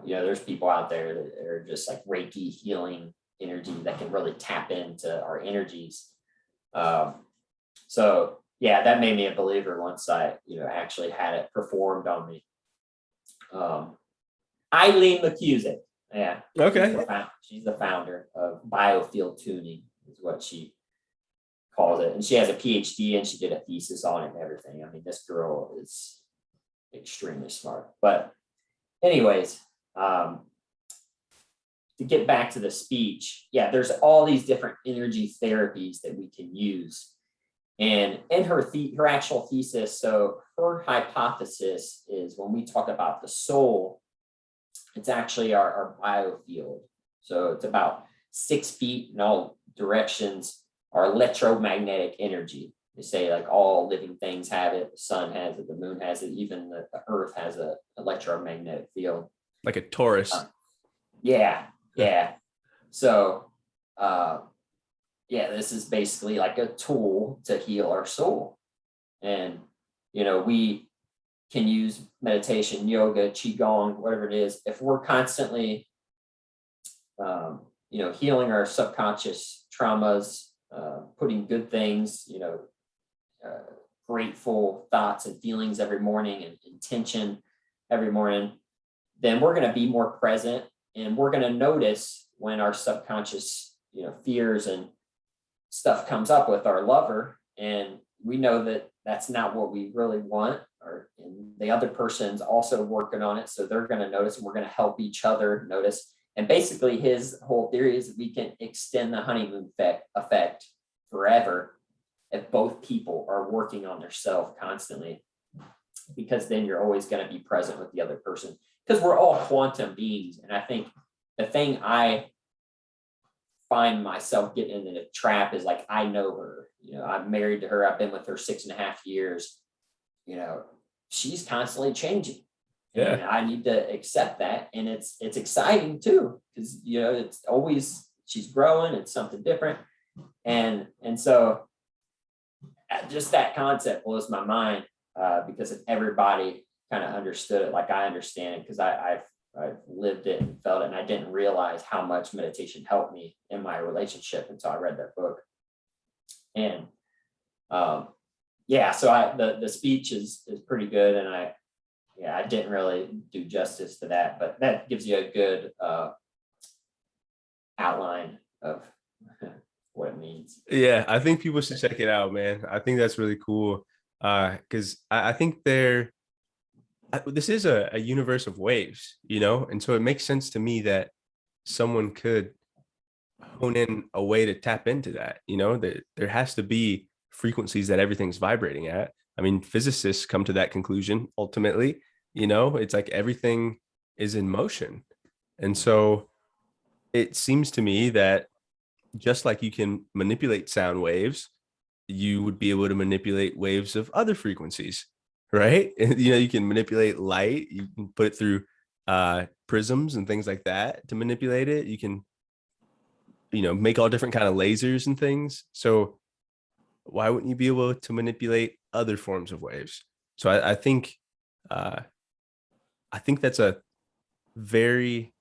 there's people out there that are just like Reiki healing energy that can really tap into our energies. So yeah, that made me a believer once I, actually had it performed on me. Eileen McCusick. Yeah. Okay. She's the founder of biofield tuning, is what she calls it. And she has a PhD, and she did a thesis on it and everything. I mean, this girl is extremely smart. But anyways, to get back to the speech, yeah, there's all these different energy therapies that we can use. And in her actual thesis, so her hypothesis is when we talk about the soul, it's actually our biofield. So it's about 6 feet in all directions, our electromagnetic energy. They say like all living things have it, the sun has it, the moon has it, even the earth has an electromagnetic field. Like a Taurus. Yeah. So, this is basically like a tool to heal our soul. And, we can use meditation, yoga, qigong, whatever it is. If we're constantly, healing our subconscious traumas, putting good things, grateful thoughts and feelings every morning, and intention every morning, then we're going to be more present, and we're going to notice when our subconscious, fears and stuff comes up with our lover, and we know that that's not what we really want, and the other person's also working on it. So they're going to notice, and we're going to help each other notice. And basically his whole theory is that we can extend the honeymoon effect forever if both people are working on their self constantly, because then you're always going to be present with the other person, because we're all quantum beings. And I think the thing I find myself getting into the trap is like, I know her, I'm married to her. I've been with her 6.5 years. She's constantly changing. Yeah. And I need to accept that. And it's exciting too, because, it's always, she's growing. It's something different. And so just that concept blows my mind, because if everybody kind of understood it like I understand it, because I've lived it and felt it, and I didn't realize how much meditation helped me in my relationship until I read that book. And so the speech is pretty good, and I didn't really do justice to that, but that gives you a good outline of what it means. Yeah, I think people should check it out, man. I think that's really cool, because I think this is a universe of waves, and so it makes sense to me that someone could hone in a way to tap into that. That there has to be frequencies that everything's vibrating at. I mean, physicists come to that conclusion ultimately. It's like everything is in motion, and so it seems to me that just like you can manipulate sound waves, you would be able to manipulate waves of other frequencies, right? And, you can manipulate light. You can put it through prisms and things like that to manipulate it. You can, make all different kind of lasers and things. So why wouldn't you be able to manipulate other forms of waves? So I think that's a very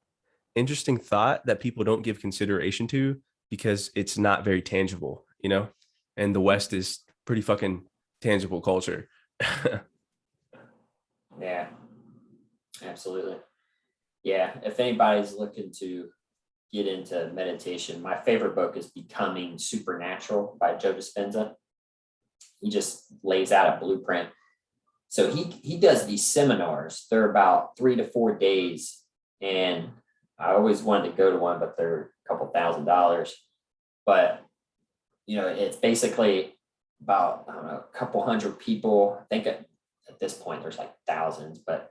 interesting thought that people don't give consideration to, because it's not very tangible, and the West is pretty fucking tangible culture. Yeah, absolutely. Yeah, if anybody's looking to get into meditation, my favorite book is Becoming Supernatural by Joe Dispenza. He just lays out a blueprint. So he does these seminars. They're about 3 to 4 days, and I always wanted to go to one, but they're a couple $1,000. But it's basically about, I don't know, a couple hundred people. I think at this point there's like thousands, but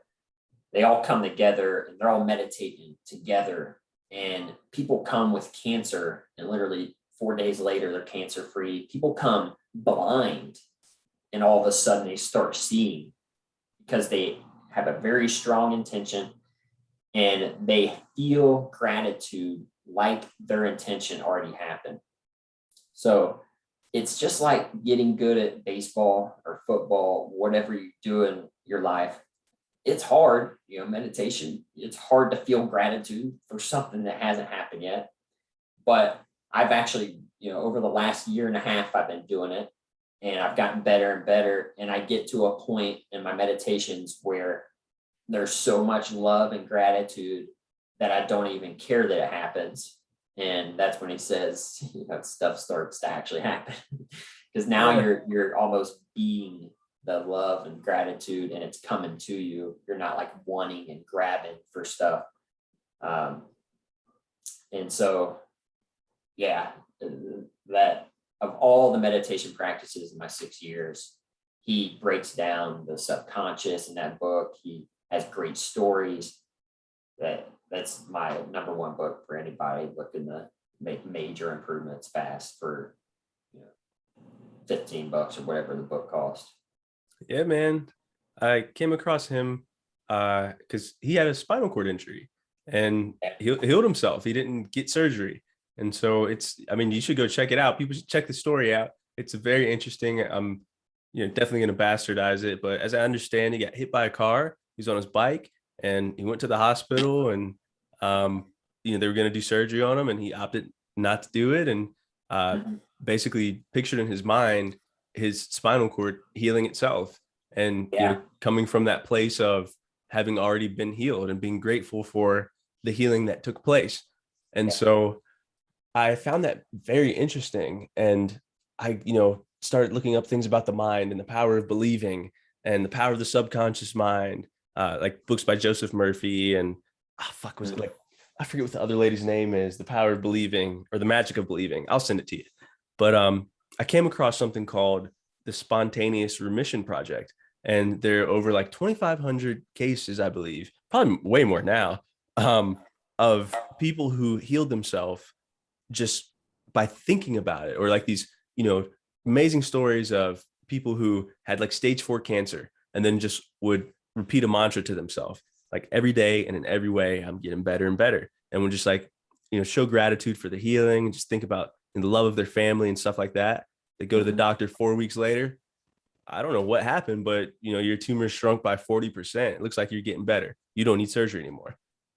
they all come together and they're all meditating together. And people come with cancer, and literally 4 days later they're cancer free. People come blind, and all of a sudden they start seeing, because they have a very strong intention, and they feel gratitude like their intention already happened. So it's just like getting good at baseball or football, whatever you do in your life. It's hard, meditation. It's hard to feel gratitude for something that hasn't happened yet. But I've actually, over the last 1.5 years, I've been doing it, and I've gotten better and better. And I get to a point in my meditations where there's so much love and gratitude that I don't even care that it happens. And that's when he says, stuff starts to actually happen, because now you're almost being the love and gratitude, and it's coming to you. You're not like wanting and grabbing for stuff. And so, yeah, that of all the meditation practices in my 6 years, he breaks down the subconscious in that book. He has great stories. That's my number one book for anybody looking to make major improvements fast for $15 or whatever the book cost. Yeah, man. I came across him because he had a spinal cord injury, and he healed himself. He didn't get surgery. And so you should go check it out. People should check the story out. It's very interesting. I'm definitely going to bastardize it. But as I understand, he got hit by a car. He's on his bike, and he went to the hospital, and they were going to do surgery on him, and he opted not to do it. And basically pictured in his mind his spinal cord healing itself, and coming from that place of having already been healed and being grateful for the healing that took place. And Yeah. so I found that very interesting. And I, started looking up things about the mind and the power of believing and the power of the subconscious mind, like books by Joseph Murphy and was it like, I forget what the other lady's name is, The Power of Believing or The Magic of Believing. I'll send it to you. But I came across something called the Spontaneous Remission Project. And there are over like 2,500 cases, I believe, probably way more now, of people who healed themselves just by thinking about it, or like these, amazing stories of people who had like stage 4 cancer and then just would repeat a mantra to themselves, like every day and in every way, I'm getting better and better. And would just like, show gratitude for the healing and just think about the love of their family and stuff like that. They go to the doctor 4 weeks later. I don't know what happened, but your tumor shrunk by 40%. It looks like you're getting better. You don't need surgery anymore.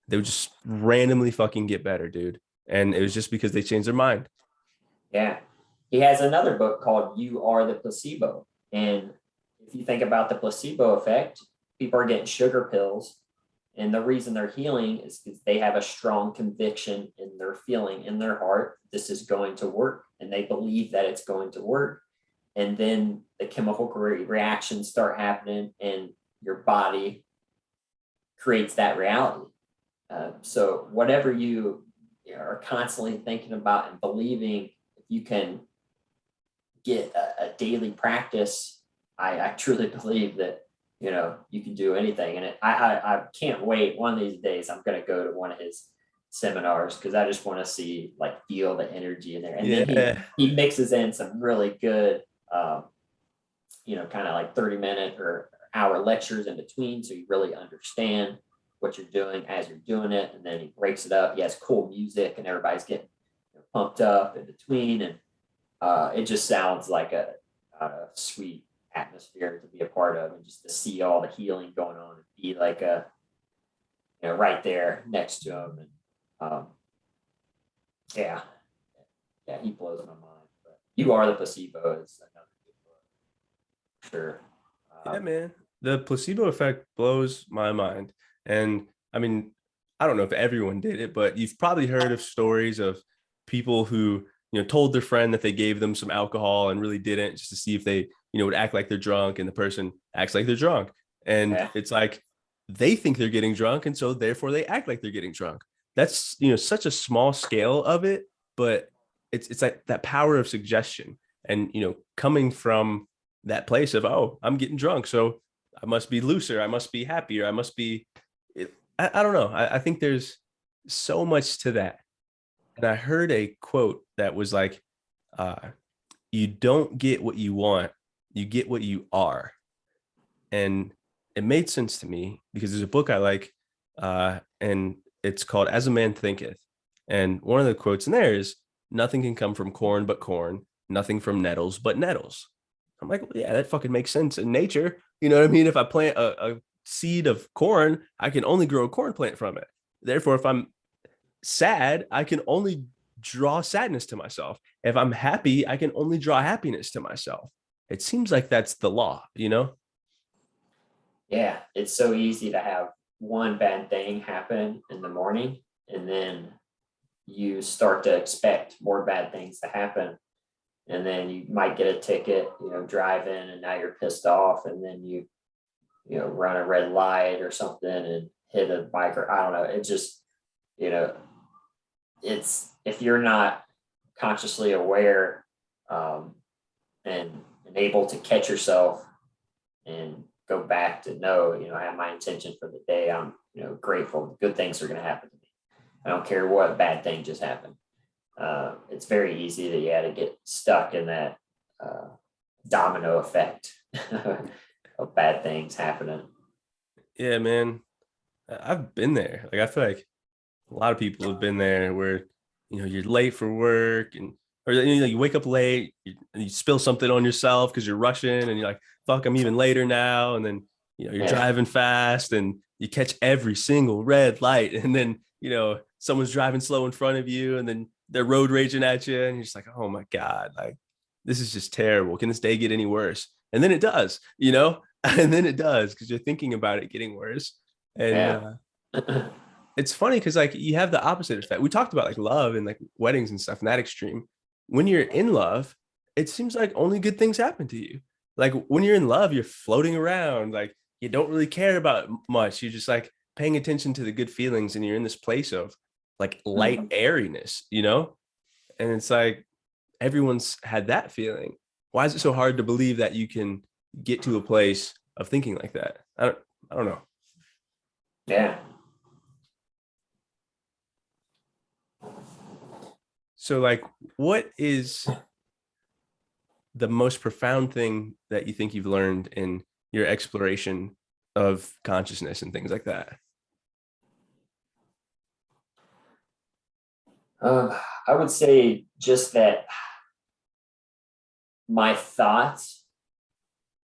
They would just randomly fucking get better, dude. And it was just because they changed their mind. Yeah. He has another book called You Are the Placebo. And if you think about the placebo effect, people are getting sugar pills. And the reason they're healing is because they have a strong conviction in their feeling, in their heart, this is going to work. And they believe that it's going to work. And then the chemical reactions start happening and your body creates that reality. So whatever you are constantly thinking about and believing, if you can get a daily practice, I truly believe that, you can do anything. And I can't wait. One of these days, I'm going to go to one of his seminars because I just want to see, like, feel the energy in there. And then he mixes in some really good, kind of like 30-minute or hour lectures in between. So you really understand what you're doing as you're doing it. And then he breaks it up. He has cool music and everybody's getting pumped up in between. And it just sounds like a sweet atmosphere to be a part of, and just to see all the healing going on and be like right there next to him. And yeah, he blows my mind. But You Are the Placebo is another good book. Sure. Yeah, man. The placebo effect blows my mind. And I mean, I don't know if everyone did it, but you've probably heard of stories of people who, told their friend that they gave them some alcohol and really didn't, just to see if they, would act like they're drunk, and the person acts like they're drunk. And it's like they think they're getting drunk. And so therefore they act like they're getting drunk. That's, such a small scale of it, but it's like that power of suggestion and, coming from that place of, oh, I'm getting drunk, so I must be looser, I must be happier, I must be, I don't know. I think there's so much to that. And I heard a quote that was like, you don't get what you want, you get what you are. And it made sense to me because there's a book I like, and it's called As a Man Thinketh. And one of the quotes in there is, nothing can come from corn but corn, nothing from nettles but nettles. I'm like, well, yeah, that fucking makes sense in nature. You know what I mean? If I plant a seed of corn, I can only grow a corn plant from it. Therefore, if I'm sad, I can only draw sadness to myself. If I'm happy, I can only draw happiness to myself. It seems like that's the law, Yeah, it's so easy to have one bad thing happen in the morning, and then you start to expect more bad things to happen. And then you might get a ticket, drive in, and now you're pissed off. And then you run a red light or something and hit a bike, or I don't know. It just, it's, if you're not consciously aware and able to catch yourself and go back to know, I have my intention for the day. I'm, grateful. Good things are going to happen to me. I don't care what bad thing just happened. It's very easy to get stuck in that domino effect of bad things happening. Yeah, man. I've been there. Like, I feel like a lot of people have been there where, you're late for work, and or you wake up late, you spill something on yourself because you're rushing, and you're like, fuck, I'm even later now. And then, you're driving fast and you catch every single red light. And then, someone's driving slow in front of you, and then they're road raging at you. And you're just like, oh my God, like, this is just terrible. Can this day get any worse? And then it does, and then it does, because you're thinking about it getting worse. And Yeah. it's funny because like you have the opposite effect. We talked about like love and like weddings and stuff in that extreme. When you're in love, it seems like only good things happen to you. Like when you're in love, you're floating around, like you don't really care about much. You're just like paying attention to the good feelings, and you're in this place of like light Mhm. airiness, you know? And it's like everyone's had that feeling. Why is it so hard to believe that you can get to a place of thinking like that? I don't know. Yeah. So like what is the most profound thing that you think you've learned in your exploration of consciousness and things like that? Um, I would say just that my thoughts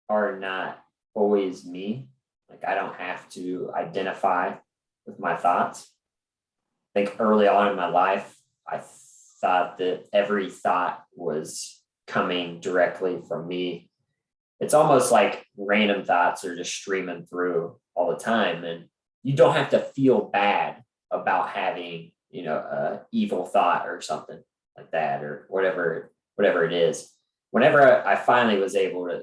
are not always me. Like I don't have to identify with my thoughts. I think early on in my life, I thought that every thought was coming directly from me. It's almost like random thoughts are just streaming through all the time. And you don't have to feel bad about having, a evil thought or something like that, or whatever it is. Whenever I finally was able to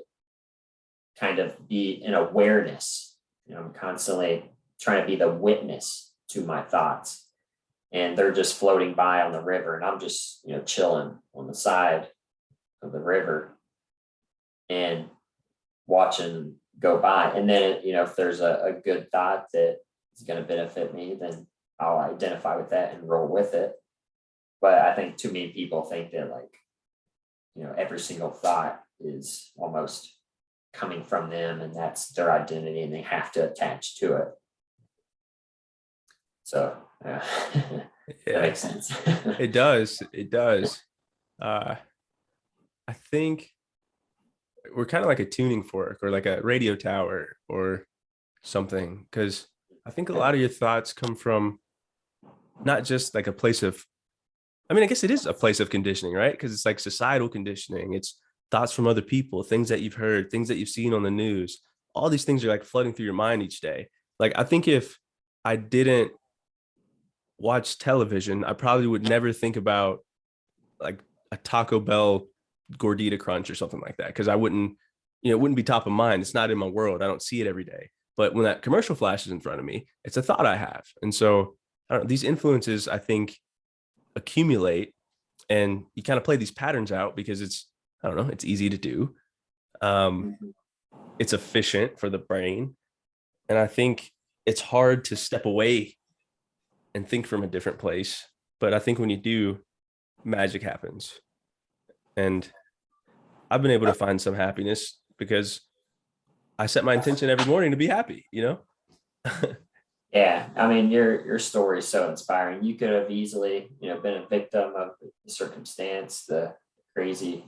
kind of be in awareness, I'm constantly trying to be the witness to my thoughts, and they're just floating by on the river, and I'm just, chilling on the side of the river and watching go by. And then, if there's a good thought that is going to benefit me, then I'll identify with that and roll with it. But I think too many people think that like, every single thought is almost coming from them and that's their identity and they have to attach to it. So yeah. That Yeah, makes sense. it does. It does. Uh, I think we're kind of like a tuning fork or like a radio tower or something, because I think a lot of your thoughts come from not just like a place of, I mean, I guess it is a place of conditioning, right? Because it's like societal conditioning. It's thoughts from other people, things that you've heard, things that you've seen on the news. All these things are like flooding through your mind each day. Like, I think if I didn't watch television, I probably would never think about like a Taco Bell gordita crunch or something like that, because I wouldn't, it wouldn't be top of mind. It's not in my world. I don't see it every day. But when that commercial flashes in front of me, it's a thought I have. And so I don't know, these influences, I think, accumulate, and you kind of play these patterns out because it's, I don't know, it's easy to do. Um, it's efficient for the brain. And I think it's hard to step away and think from a different place. But I think when you do, magic happens. And I've been able to find some happiness because I set my intention every morning to be happy, you know? Yeah, I mean, your story is so inspiring. You could have easily, been a victim of the circumstance, the crazy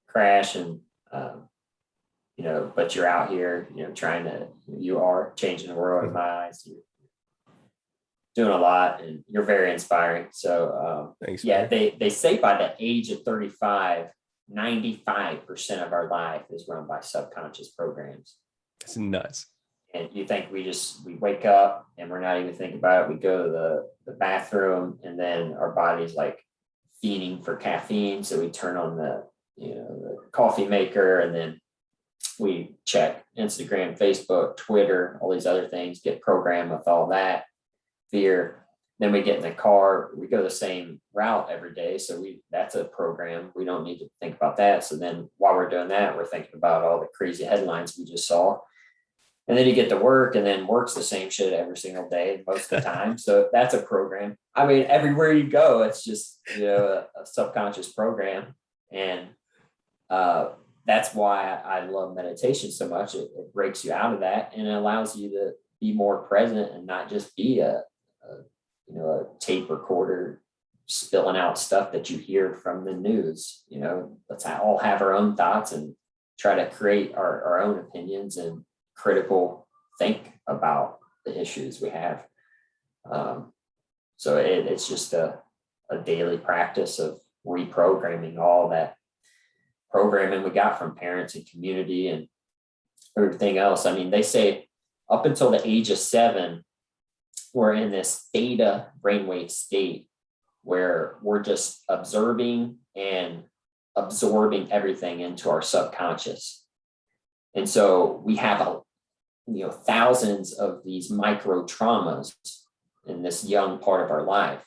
crash, and but you're out here, you are changing the world in my eyes. You're doing a lot, and you're very inspiring. So, Thanks, yeah, man. they say by the age of 35, 95% of our life is run by subconscious programs. It's nuts. And you think we wake up and we're not even thinking about it. We go to the bathroom and then our body's like feeding for caffeine. So we turn on the coffee maker, and then we check Instagram, Facebook, Twitter, all these other things, get programmed with all that fear. Then we get in the car, we go the same route every day. So that's a program. We don't need to think about that. So then while we're doing that, we're thinking about all the crazy headlines we just saw. And then you get to work, and then work's the same shit every single day, most of the time. So that's a program. I mean, everywhere you go, it's just, a subconscious program. And that's why I love meditation so much. It breaks you out of that, and it allows you to be more present and not just be a tape recorder spilling out stuff that you hear from the news. Let's all have our own thoughts and try to create our own opinions and critical think about the issues we have. So it's just a daily practice of reprogramming all that programming we got from parents and community and everything else. I mean, they say up until the age of 7, we're in this theta brainwave state where we're just observing and absorbing everything into our subconscious. And so we have thousands of these micro traumas in this young part of our life.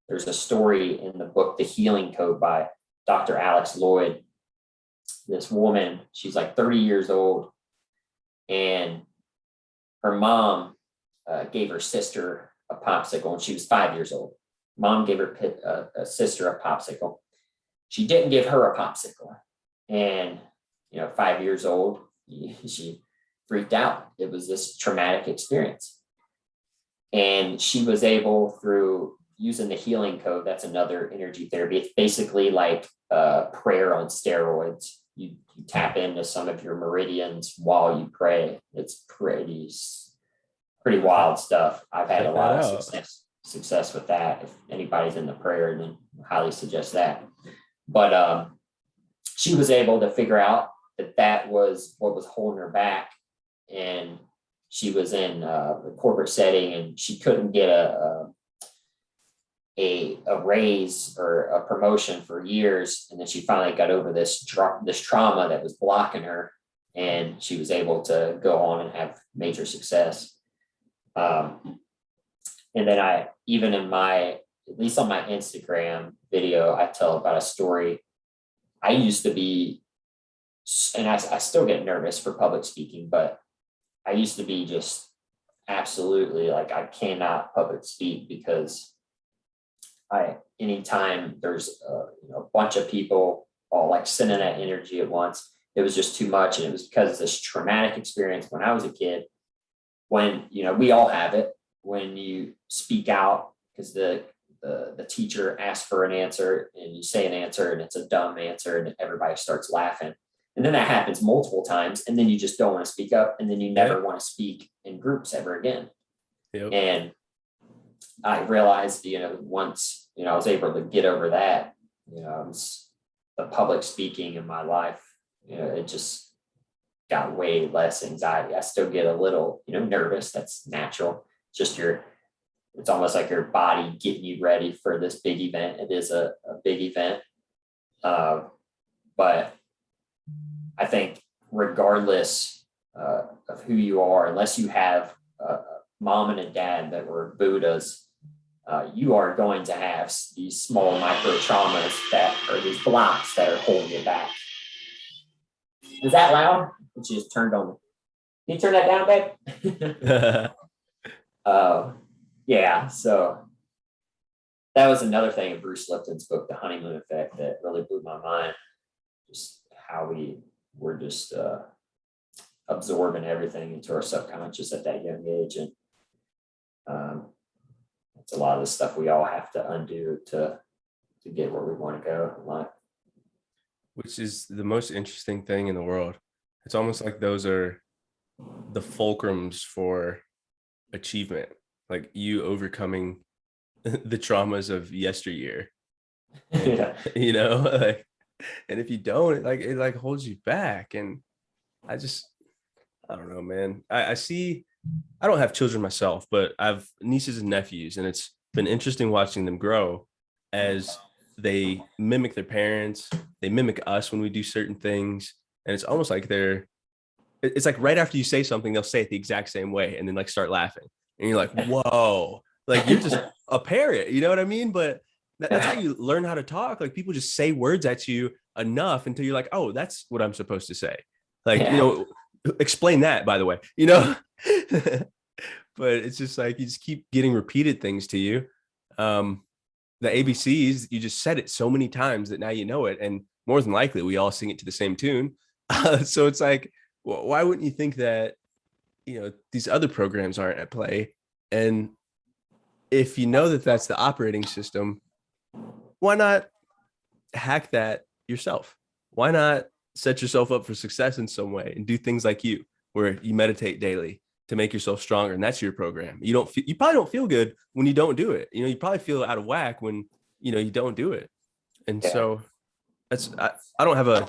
There's a story in the book, The Healing Code by Dr. Alex Lloyd. This woman, she's like 30 years old, and her mom gave her sister a popsicle, and she was 5 years old. Mom gave her sister a popsicle. She didn't give her a popsicle. And, 5 years old, she freaked out. It was this traumatic experience. And she was able, through using the healing code, that's another energy therapy. It's basically like prayer on steroids. You tap into some of your meridians while you pray. It's pretty wild stuff. I've had a lot of success with that. If anybody's in the prayer, then I highly suggest that. But she was able to figure out that was what was holding her back. And she was in the corporate setting, and she couldn't get a raise or a promotion for years. And then she finally got over this trauma that was blocking her, and she was able to go on and have major success. And then at least on my Instagram video, I tell about a story. I used to be, and I still get nervous for public speaking, but I used to be just absolutely like, I cannot public speak because anytime there's a bunch of people all like sending that energy at once, it was just too much. And it was because of this traumatic experience when I was a kid, when, we all have it, when you speak out because the teacher asks for an answer and you say an answer and it's a dumb answer and everybody starts laughing. And then that happens multiple times, and then you just don't want to speak up, and then you never want to speak in groups ever again. Yep. And I realized, once, I was able to get over that, the public speaking in my life, it just got way less anxiety. I still get a little, nervous. That's natural. Just it's almost like your body getting you ready for this big event. It is a big event. But I think regardless of who you are, unless you have a mom and a dad that were Buddhas, you are going to have these small micro traumas that are these blocks that are holding you back. Is that loud? It just turned on. Can you turn that down, babe? Yeah, so that was another thing in Bruce Lipton's book, The Honeymoon Effect, that really blew my mind. Just how we're just absorbing everything into our subconscious at that young age. And it's a lot of the stuff we all have to undo to get where we want to go in life. Which is the most interesting thing in the world. It's almost like those are the fulcrums for achievement, like you overcoming the traumas of yesteryear. Yeah. And if you don't, it holds you back. And I don't know, man. I don't have children myself, but I've nieces and nephews, and it's been interesting watching them grow as they mimic their parents. They mimic us when we do certain things. And it's almost like it's like right after you say something, they'll say it the exact same way and then start laughing. And you're like, whoa, you're just a parrot, you know what I mean? But that's how you learn how to talk. Like people just say words at you enough until you're like, oh, that's what I'm supposed to say. Explain that, by the way, but it's just like, you just keep getting repeated things to you. The ABCs, you just said it so many times that now you know it. And more than likely, we all sing it to the same tune. So it's like, why wouldn't you think that, these other programs aren't at play? And if you know that that's the operating system, why not hack that yourself? Why not set yourself up for success in some way and do things like you, where you meditate daily to make yourself stronger? And that's your program. You probably don't feel good when you don't do it. You probably feel out of whack when, you don't do it. And so I don't have a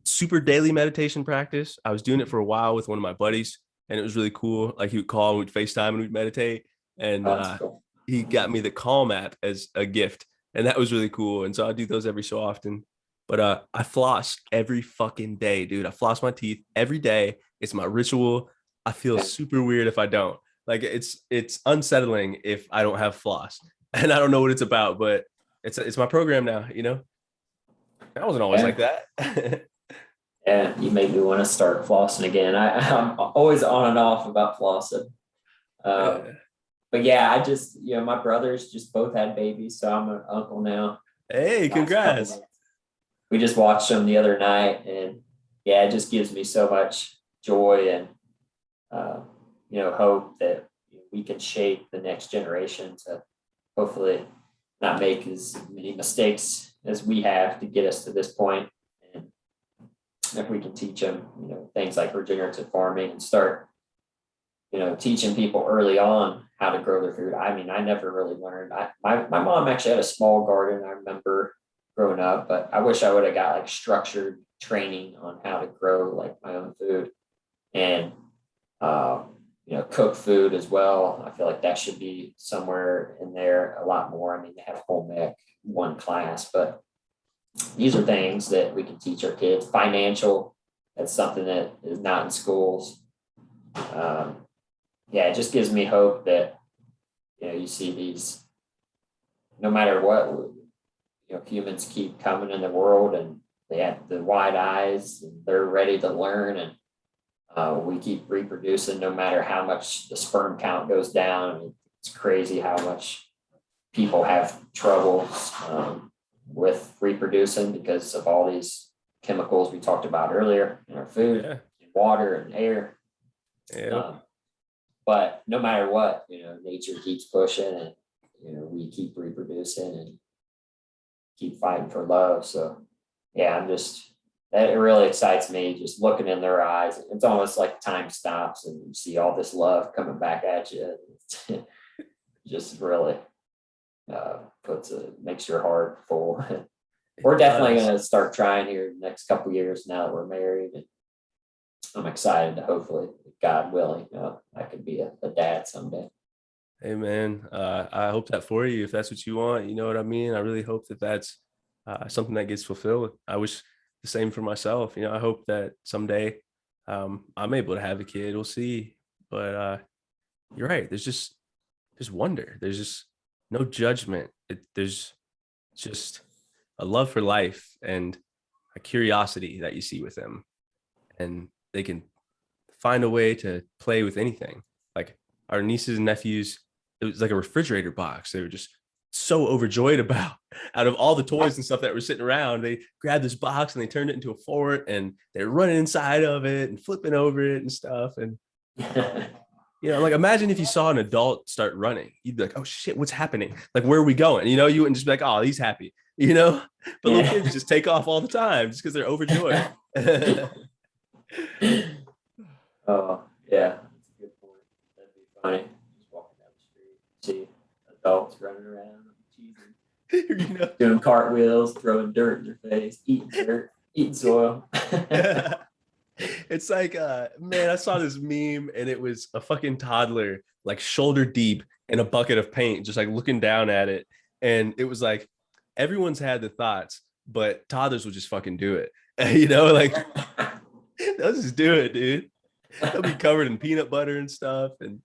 super daily meditation practice. I was doing it for a while with one of my buddies, and it was really cool. Like he would call and we'd FaceTime and we'd meditate. and Oh, that's cool. he got me the Calm app as a gift, and that was really cool. And so I do those every so often. But I floss every fucking day, dude. I floss my teeth every day. It's my ritual. I feel super weird if I don't. Like it's unsettling if I don't have floss, and I don't know what it's about, but it's my program now. You know, I wasn't always like that. Yeah, you made me want to start flossing again. I'm always on and off about flossing. But yeah, I just, my brothers just both had babies, so I'm an uncle now. Hey, congrats. We just watched them the other night, and yeah, it just gives me so much joy and, hope that we can shape the next generation to hopefully not make as many mistakes as we have to get us to this point. And if we can teach them, things like regenerative farming and start, teaching people early on how to grow their food. I mean, I never really learned. My mom actually had a small garden, I remember growing up, but I wish I would have got like structured training on how to grow like my own food and, cook food as well. I feel like that should be somewhere in there a lot more. I mean, they have home ec one class, but these are things that we can teach our kids. Financial, that's something that is not in schools. It just gives me hope that, you see these, no matter what, humans keep coming in the world and they have the wide eyes and they're ready to learn. And we keep reproducing no matter how much the sperm count goes down. It's crazy how much people have trouble with reproducing because of all these chemicals we talked about earlier in our food, and water and air. But no matter what, nature keeps pushing and, we keep reproducing and keep fighting for love. So yeah, it really excites me just looking in their eyes. It's almost like time stops and you see all this love coming back at you. Just really makes your heart full. We're definitely going to start trying here in the next couple of years now that we're married. And I'm excited to hopefully, God willing, I could be a dad someday. Hey man, I hope that for you, if that's what you want. You know what I mean? I really hope that that's something that gets fulfilled. I wish the same for myself. I hope that someday I'm able to have a kid. We'll see. But you're right. There's wonder. There's just no judgment. There's just a love for life and a curiosity that you see with them. And they can find a way to play with anything. Like our nieces and nephews, it was like a refrigerator box. They were just so overjoyed about. Out of all the toys and stuff that were sitting around, they grabbed this box and they turned it into a fort and they're running inside of it and flipping over it and stuff. And like imagine if you saw an adult start running, you'd be like, oh shit, what's happening? Like, where are we going? You wouldn't just be like, oh, he's happy, but little kids just take off all the time just because they're overjoyed. Oh yeah, that's a good point. That'd be funny. Just walking down the street, see adults running around, doing cartwheels, throwing dirt in their face, eating dirt, eating soil. It's like, man, I saw this meme and it was a fucking toddler, like shoulder deep in a bucket of paint, just like looking down at it. And it was like, everyone's had the thoughts, but toddlers will just fucking do it. Like they'll just do it, dude. They'll be covered in peanut butter and stuff. And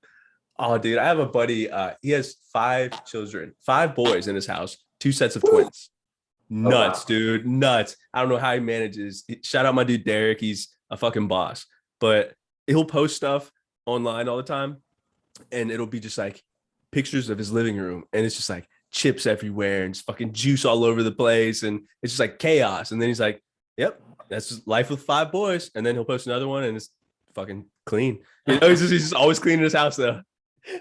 oh, dude, I have a buddy. He has 5 children, 5 boys in his house, 2 sets of twins. Nuts, dude, nuts. I don't know how he manages. Shout out my dude Derek. He's a fucking boss. But he'll post stuff online all the time, and it'll be just like pictures of his living room, and it's just like chips everywhere and just fucking juice all over the place, and it's just like chaos. And then he's like, "Yep, that's just life with 5 boys." And then he'll post another one, and it's fucking clean. He's just always cleaning his house though.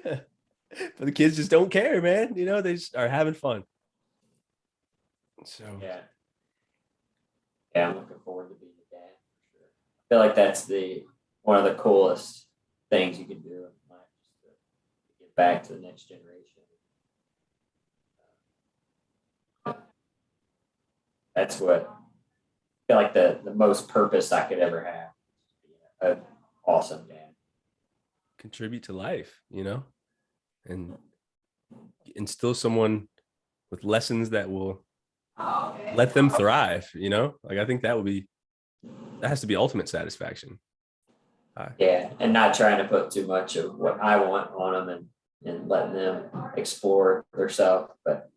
But the kids just don't care, man. They just are having fun. So yeah, I'm looking forward to being a dad for sure. I feel like that's one of the coolest things you can do in life, just to get back to the next generation. That's what I feel like the most purpose I could ever have. An awesome dad. Contribute to life, and instill someone with lessons that will let them thrive, you know? Like, I think that has to be ultimate satisfaction. Yeah, and not trying to put too much of what I want on them and letting them explore themselves, but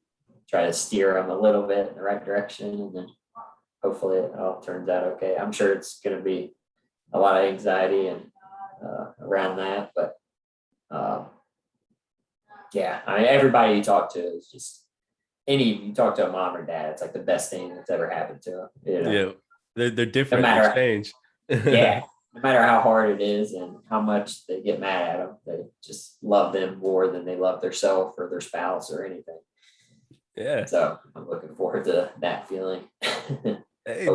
try to steer them a little bit in the right direction, and then hopefully it all turns out okay. I'm sure it's going to be a lot of anxiety and around that, but yeah, I mean, everybody you talk to is just you talk to a mom or dad, it's like the best thing that's ever happened to them. You know? Yeah, they're different. No matter, exchange. Yeah, no matter how hard it is and how much they get mad at them, they just love them more than they love their self or their spouse or anything. Yeah. So I'm looking forward to that feeling. Hey,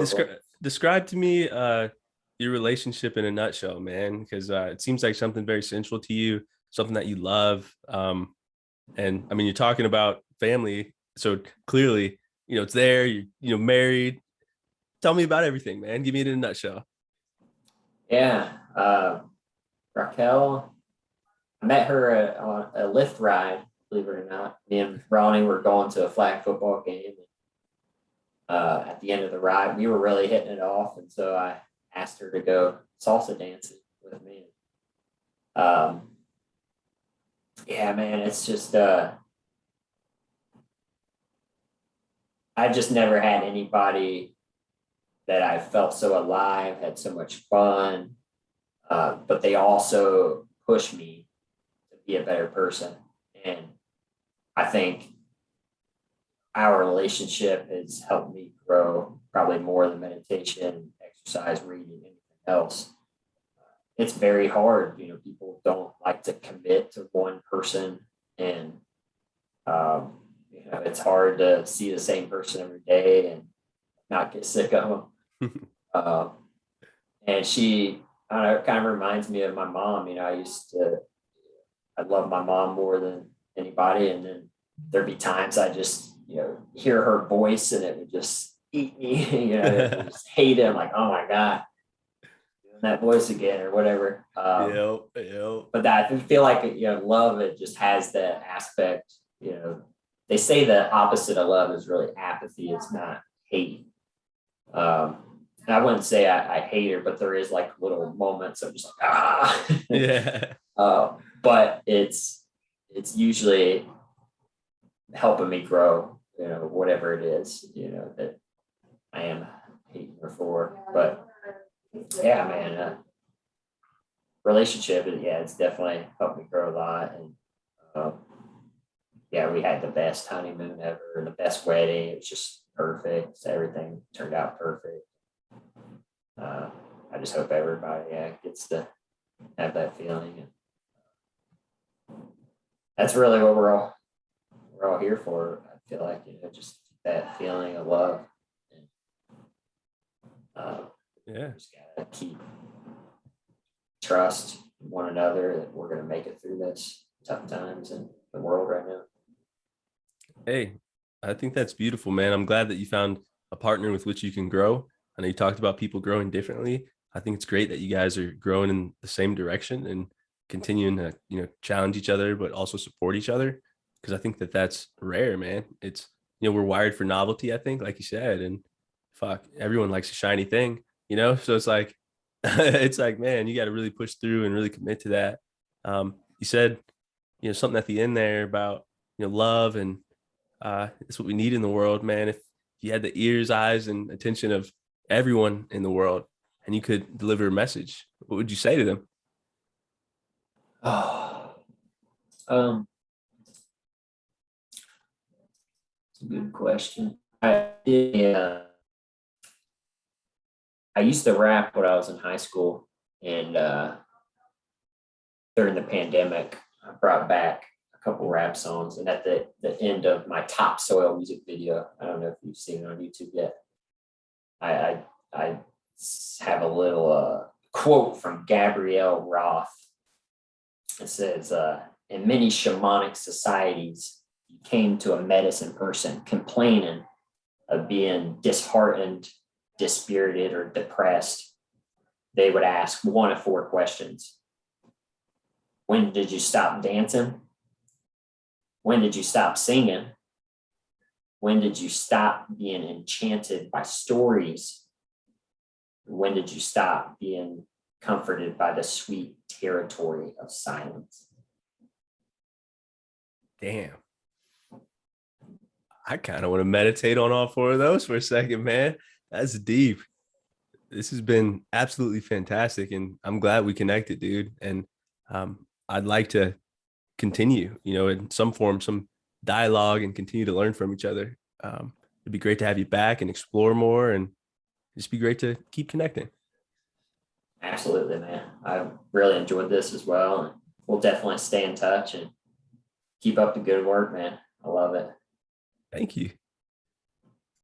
describe to me your relationship in a nutshell, man, because it seems like something very central to you, something that you love. And I mean, you're talking about family, so clearly, you know, it's there. You're married. Tell me about everything, man. Give me it in a nutshell. Yeah, Raquel, I met her on a Lyft ride. Believe it or not, me and Ronnie were going to a flag football game. At the end of the ride, we were really hitting it off, and so I asked her to go salsa dancing with me. Yeah, man, it's just I just never had anybody that I felt so alive, had so much fun, but they also pushed me to be a better person. And I think our relationship has helped me grow probably more than meditation, exercise, reading, anything else. It's very hard. You know, people don't like to commit to one person, and you know, it's hard to see the same person every day and not get sick of them. And she kind of reminds me of my mom. You know, I love my mom more than anybody, and then there'd be times I just, you know, hear her voice and it would just eat me. You know, I just hate it. I'm like, oh my god, doing that voice again or whatever. But I feel like, you know, love, it just has that aspect. You know, they say the opposite of love is really apathy. It's not hate. And I wouldn't say I hate her, but there is like little moments of just like Yeah. But it's usually helping me grow, you know, whatever it is, you know, that I am hating her for. But yeah, man, relationship, yeah, it's definitely helped me grow a lot. And yeah, we had the best honeymoon ever, the best wedding. It was just perfect. Everything turned out perfect. I just hope everybody gets to have that feeling. And that's really what we're all here for. I feel like, you know, just that feeling of love. And, just gotta keep trust in one another that we're gonna make it through this tough times in the world right now. Hey, I think that's beautiful, man. I'm glad that you found a partner with which you can grow. I know you talked about people growing differently. I think it's great that you guys are growing in the same direction and continuing to, you know, challenge each other, but also support each other. Because I think that that's rare, man. It's, you know, we're wired for novelty, I think, like you said, and fuck, everyone likes a shiny thing, you know? So it's like, it's like, man, you got to really push through and really commit to that. You said, you know, something at the end there about, you know, love, and it's what we need in the world, man. If you had the ears, eyes, and attention of everyone in the world, and you could deliver a message, what would you say to them? It's a good question. I used to rap when I was in high school, and during the pandemic, I brought back a couple rap songs. And at the end of my Topsoil music video, I don't know if you've seen it on YouTube yet, I have a little quote from Gabrielle Roth. It says, in many shamanic societies, you came to a medicine person complaining of being disheartened, dispirited, or depressed. They would ask one of four questions. When did you stop dancing? When did you stop singing? When did you stop being enchanted by stories? When did you stop being comforted by the sweet territory of silence? Damn. I kind of want to meditate on all four of those for a second, man. That's deep. This has been absolutely fantastic, and I'm glad we connected, dude. And I'd like to continue, in some form, some dialogue, and continue to learn from each other. It'd be great to have you back and explore more, and just be great to keep connecting. Absolutely, man. I really enjoyed this as well, and we'll definitely stay in touch and keep up the good work, man. I love it. Thank you.